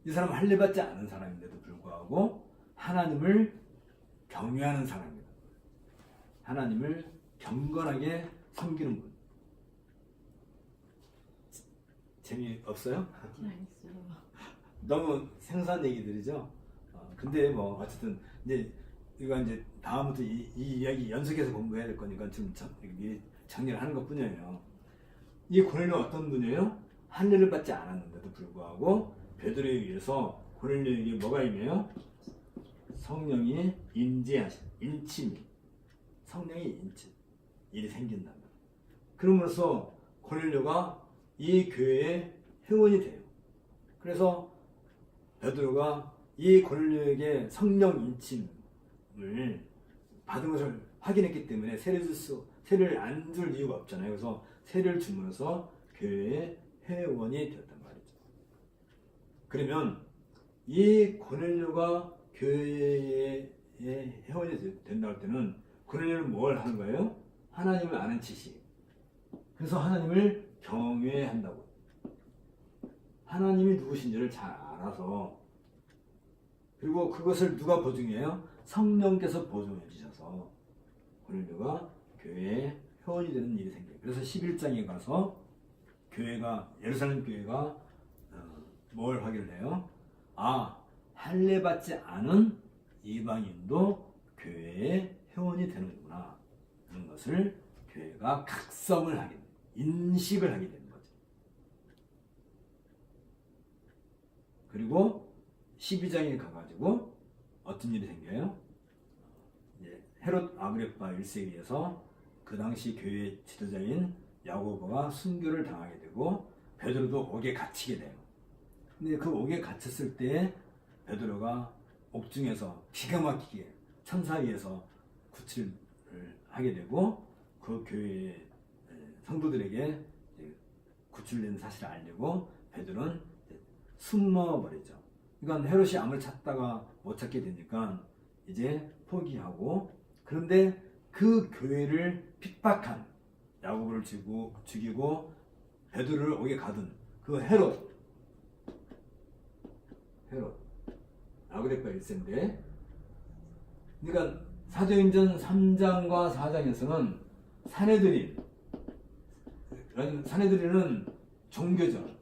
[SPEAKER 1] 이 사람은 할례 받지 않은 사람인데도 불구하고 하나님을 경외하는 사람입니다. 하나님을 경건하게 섬기는 분. 재미없어요? 너무 생소한 얘기들이죠. 근데 뭐 어쨌든 이제 이거 이제 다음부터 이 이야기 연속해서 공부해야 될 거니까 지금 정리를 하는 것뿐이에요. 이 고넬료 어떤 분이에요? 할례를 받지 않았는데도 불구하고 베드로에 의해서 고넬료에게 뭐가 임해요? 성령이 인침이 성령이 인침 일이 생긴다. 그러면서 고넬료가 이 교회의 회원이 돼요. 그래서 베드로가 이 고넬료에게 성령 인침을 받은 것을 확인했기 때문에 세를 안 줄 이유가 없잖아요. 그래서 세를 줌으로써 교회의 회원이 되었단 말이죠. 그러면 이 고넬료가 교회의 회원이 된다 할 때는 고넬료는 뭘 하는 거예요? 하나님을 아는 지식. 그래서 하나님을 경외한다고. 하나님이 누구신지를 잘 알아서, 그리고 그것을 누가 보증해요? 성령께서 보증해 주셔서 고넬료가 교회의 회원이 되는 일이 생겨요. 그래서 11장에 가서 예루살렘 교회가 뭘 확인을 해요? 할례 받지 않은 이방인도 교회의 회원이 되는구나 하는 것을 교회가 각성을 하게 돼요. 인식을 하게 되는 거죠. 그리고 12장에 가가지고 어떤 일이 생겨요? 헤롯 아그리파 1세기에서 그 당시 교회 지도자인 야고보가 순교를 당하게 되고 베드로도 옥에 갇히게 돼요. 근데 그 옥에 갇혔을 때 베드로가 옥중에서 기가 막히게 천사 위에서 구출을 하게 되고 그 교회의 성도들에게 구출된 사실을 알리고 베드로는 숨어버리죠. 그러니까 헤롯이 암을 찾다가 못 찾게 되니까 이제 포기하고, 그런데 그 교회를 핍박한 야고보를 죽이고 베드로를 옥에 가둔 그 헤롯 아그리파 1세인데, 그러니까 사도행전 3장과 4장에서는 사내들인은 종교죠.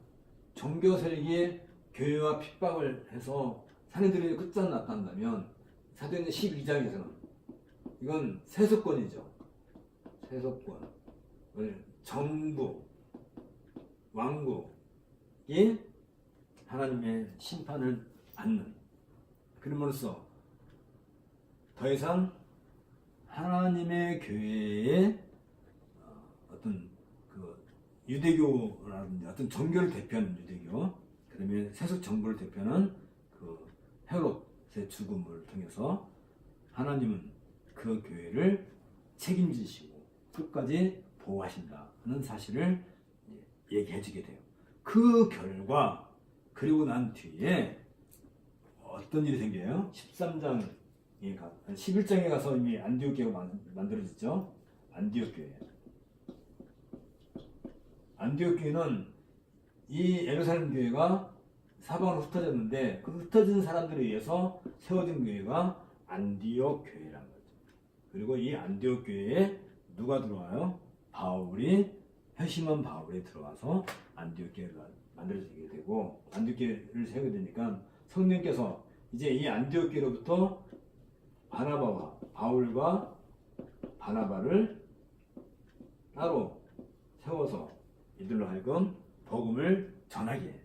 [SPEAKER 1] 종교 세력이 교회와 핍박을 해서 사내들이 끝장났다면, 사도행전 12장에서는 이건 세속권이죠. 세속권. 정부, 왕국이 하나님의 심판을 받는, 그럼으로써 더 이상 하나님의 교회의 어떤 그 유대교라든지 어떤 종교를 대표하는 유대교, 그 다음에 세속 정부를 대표하는 그 헤롯의 죽음을 통해서 하나님은 그 교회를 책임지시고 끝까지 보호하신다는 사실을 얘기해 주게 돼요. 그 결과, 그리고 난 뒤에 어떤 일이 생겨요? 11장에 가서 이미 안디옥 교회가 만들어졌죠. 안디옥 교회. 안디옥 교회는 이 예루살렘 교회가 사방으로 흩어졌는데, 그 흩어진 사람들에 의해서 세워진 교회가 안디옥 교회라는 거죠. 그리고 이 안디옥 교회에 누가 들어와요? 회심한 바울이 들어와서 안디옥 교회가 만들어지게 되고, 안디옥 교회를 세우게 되니까 성령께서 이제 이 안디옥 교회로부터 바울과 바나바를 따로 세워서 이들로 하여금 복음을 전하게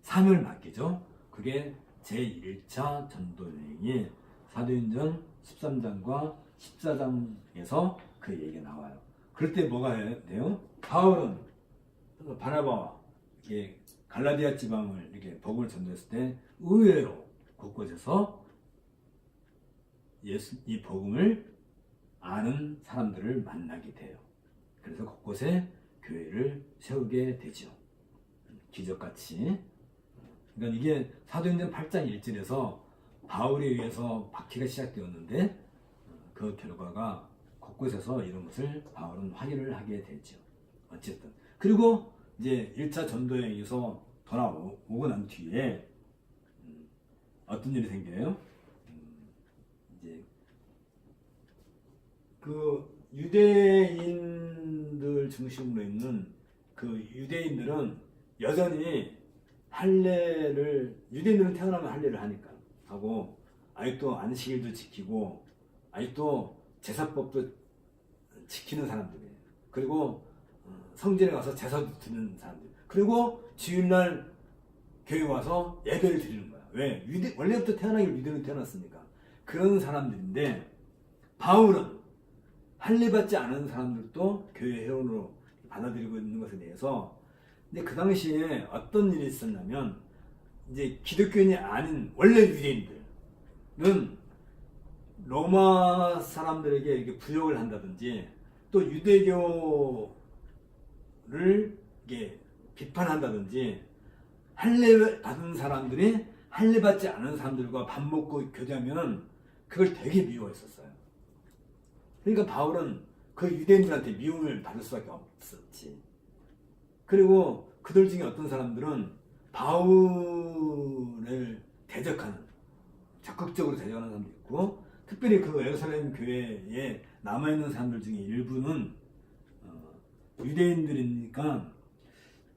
[SPEAKER 1] 사명을 맡기죠. 그게 제1차 전도여행이 사도행전 13장과 14장에서 그 얘기가 나와요. 그럴 때 뭐가 돼요? 바울은 바나바와 갈라디아 지방을 이렇게 복음을 전도했을 때 의외로 곳곳에서 이 복음을 아는 사람들을 만나게 돼요. 그래서 곳곳에 교회를 세우게 되죠. 기적같이. 그러니까 이게 사도행전 8장 1절에서 바울에 의해서 박해가 시작되었는데, 그 결과가 곳곳에서 이런 것을 바울은 확인을 하게 되죠. 어쨌든. 그리고 이제 1차 전도여행에서 돌아오고 난 뒤에 어떤 일이 생겨요? 이제 그 유대인들 중심으로 있는 그 유대인들은 여전히 유대인들은 태어나면 할례를 하니까 하고, 아직도 안식일도 지키고 아직도 제사법도 지키는 사람들이에요. 그리고 성전에 가서 제사도 드리는 사람들, 그리고 주일날 교회 와서 예배를 드리는 거야. 왜? 원래부터 태어나길 유대인은 태어났으니까. 그런 사람들인데, 바울은 할례 받지 않은 사람들도 교회 회원으로 받아들이고 있는 것에 대해서 근데 그 당시에 어떤 일이 있었냐면 이제 기독교인이 아닌 원래 유대인들은 로마 사람들에게 이렇게 부역을 한다든지 또 유대교를 이게 비판한다든지 할례 받은 사람들이 할례 받지 않은 사람들과 밥 먹고 교제하면 그걸 되게 미워했었어요. 그러니까 바울은 그 유대인들한테 미움을 받을 수밖에 없었지. 그리고 그들 중에 어떤 사람들은 바울을 대적하는, 적극적으로 대적하는 사람도 있고, 특별히 그 예루살렘 교회에 남아있는 사람들 중에 일부는 유대인들이니까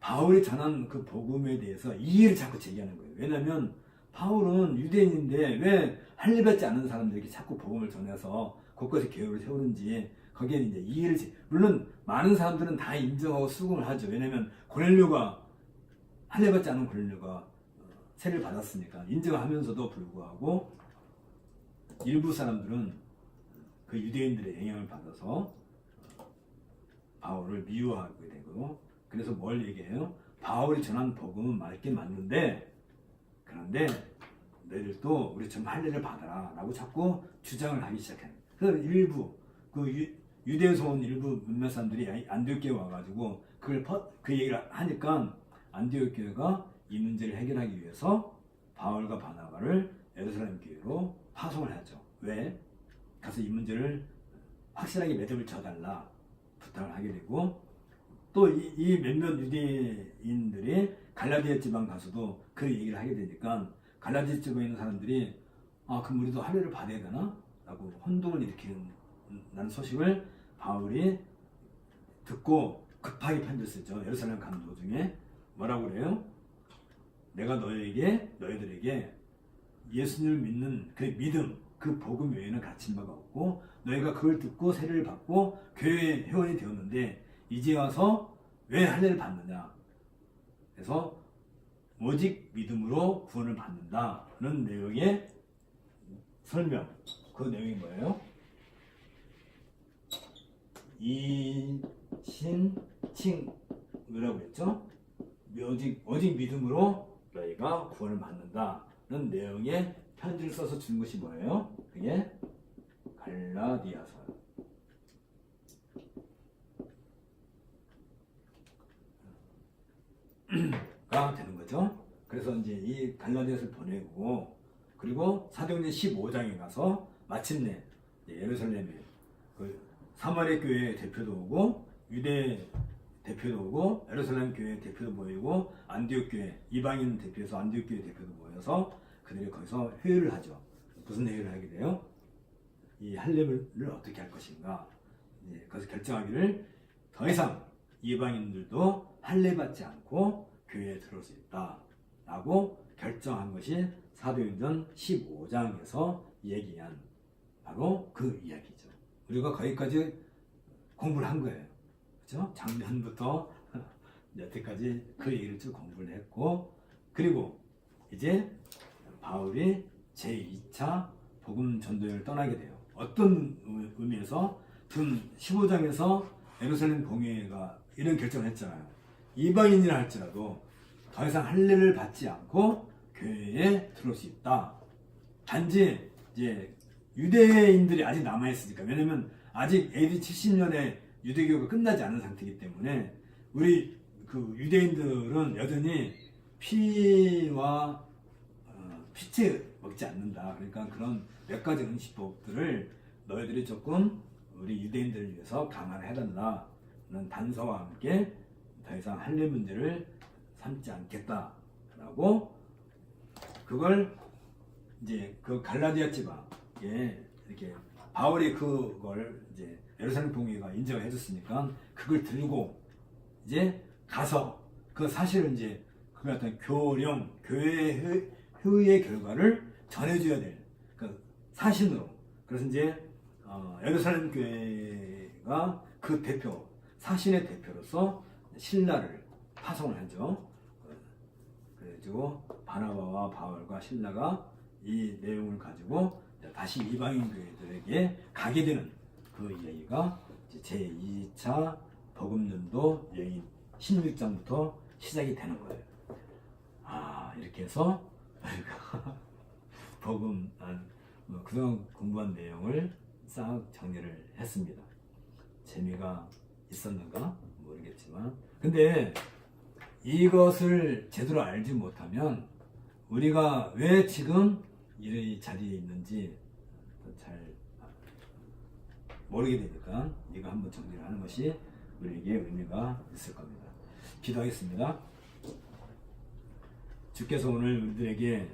[SPEAKER 1] 바울이 전한 그 복음에 대해서 이의를 자꾸 제기하는 거예요. 왜냐하면 바울은 유대인인데 왜 할례 받지 않는 사람들에게 자꾸 복음을 전해서 곳곳에 교회를 세우는지 거기에 이제 이의를 물론 많은 사람들은 다 인정하고 수긍을 하죠. 왜냐하면 고넬료가 할례 받지 않은 고넬료가 세례를 받았으니까 인정하면서도 불구하고 일부 사람들은 그 유대인들의 영향을 받아서 바울을 미워하게 되고, 그래서 뭘 얘기해요? 바울이 전한 복음은 맞긴 맞는데, 그런데 너희들도 우리처럼 할례를 받아라 라고 자꾸 주장을 하기 시작해요. 그래서 일부 그 유대에서 온 일부 몇몇 사람들이 안디옥 교회에 와가지고 그 얘기를 하니까 안디옥 교회가 이 문제를 해결하기 위해서 바울과 바나바를 예루살렘 교회로 파송을 하죠. 왜? 가서 이 문제를 확실하게 매듭을 져달라 부탁을 하게 되고, 또 이 몇몇 유대인들이 갈라디아 지방 가서도 그 얘기를 하게 되니까 갈라디아 지방에 있는 사람들이 그럼 우리도 할례를 받아야 되나? 라고 혼동을 일으키는 소식을 바울이 듣고 급하게 편지를 쓰죠. 예루살렘 가는 도중에 뭐라고 그래요? 내가 너희들에게 예수님을 믿는 그 믿음, 그 복음 외에는 가르친 바가 없고 너희가 그걸 듣고 세례를 받고 교회 회원이 되었는데 이제 와서 왜 할례를 받느냐? 그래서 오직 믿음으로 구원을 받는다는 내용의 설명. 그 내용이 뭐예요? 이신칭이라고 했죠? 오직 믿음으로 너희가 구원을 받는다는 내용의 편지를 써서 준 것이 뭐예요? 그게 갈라디아서가 되는 거죠. 그래서 이제 이 갈라디아서를 보내고, 그리고 사도행전 15장에 가서 마침내 예루살렘에 그 사마리아 교회 대표도 오고 유대 대표도 오고 예루살렘 교회 대표도 모이고 안디옥 교회 이방인 대표에서 안디옥 교회 대표도 모여서 그들이 거기서 회의를 하죠. 무슨 회의를 하게 돼요? 이 할례를 어떻게 할 것인가. 거기서 결정하기를 더 이상 이방인들도 할례 받지 않고 교회에 들어올 수 있다라고 결정한 것이 사도행전 15장에서 얘기한 바로 그 이야기죠. 우리가 거기까지 공부를 한 거예요. 그렇죠? 작년부터 여태까지 그 얘기를 쭉 공부를 했고, 그리고 이제 바울이 제2차 복음 전도여행을 떠나게 돼요. 어떤 의미에서 지금 15장에서 예루살렘 공회가 이런 결정을 했잖아요. 이방인이라 할지라도 더 이상 할례를 받지 않고 교회에 들어올 수 있다. 단지 이제 유대인들이 아직 남아있으니까, 왜냐면 아직 AD 70년에 유대교가 끝나지 않은 상태이기 때문에 우리 그 유대인들은 여전히 피와 피채 먹지 않는다. 그러니까 그런 몇 가지 음식법들을 너희들이 조금 우리 유대인들을 위해서 감안해달라는 단서와 함께 더 이상 할례 문제를 삼지 않겠다라고, 그걸 이제 그 갈라디아 지방에 이렇게 바울이 그걸 이제 예루살렘 공회가 인정을 해줬으니까 그걸 들고 이제 가서 그 사실을 이제 그 같은 교령, 교회 회의의 결과를 전해줘야 될 그 사신으로. 그래서 이제 예루살렘 교회가 그 대표, 사신의 대표로서 신라를 파송을 하죠. 그래가지고 바나바와 바울과 신라가 이 내용을 가지고 다시 이방인 교회들에게 가게 되는 그 이야기가 제2차 복음전도 여행 16장부터 시작이 되는 거예요. 아, 이렇게 해서 우리가 복음, 그동안 공부한 내용을 싹 정리를 했습니다. 재미가 있었는가 모르겠지만, 근데 이것을 제대로 알지 못하면 우리가 왜 지금 이 자리에 있는지 잘 모르게 되니까 이거 한번 정리를 하는 것이 우리에게 의미가 있을 겁니다. 기도하겠습니다. 주께서 오늘 우리들에게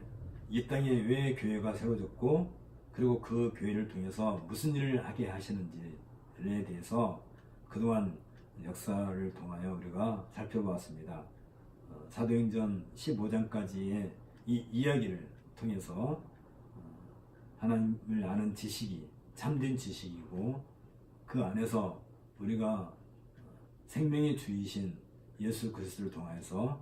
[SPEAKER 1] 이 땅에 왜 교회가 세워졌고, 그리고 그 교회를 통해서 무슨 일을 하게 하시는지에 대해서 그동안 역사를 통하여 우리가 살펴보았습니다. 사도행전 15장까지의 이 이야기를 통해서 하나님을 아는 지식이 참된 지식이고, 그 안에서 우리가 생명의 주이신 예수 그리스도를 통하여서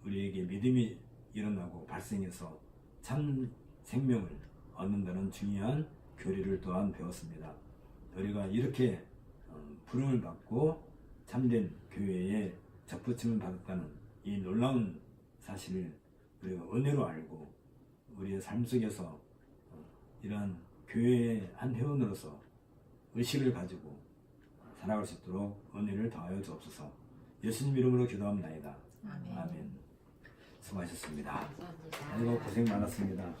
[SPEAKER 1] 우리에게 믿음이 일어나고 발생해서 참 생명을 얻는다는 중요한 교리를 또한 배웠습니다. 우리가 이렇게 부름을 받고 참된 교회에 접붙임을 받았다는 이 놀라운 사실을 우리가 은혜로 알고 우리의 삶 속에서 이러한 교회의 한 회원으로서 의식을 가지고 살아갈 수 있도록 은혜를 더하여 주옵소서. 예수님 이름으로 기도합나이다.
[SPEAKER 2] 아멘.
[SPEAKER 1] 아멘. 수고하셨습니다.
[SPEAKER 2] 감사합니다.
[SPEAKER 1] 아이고, 고생 많았습니다.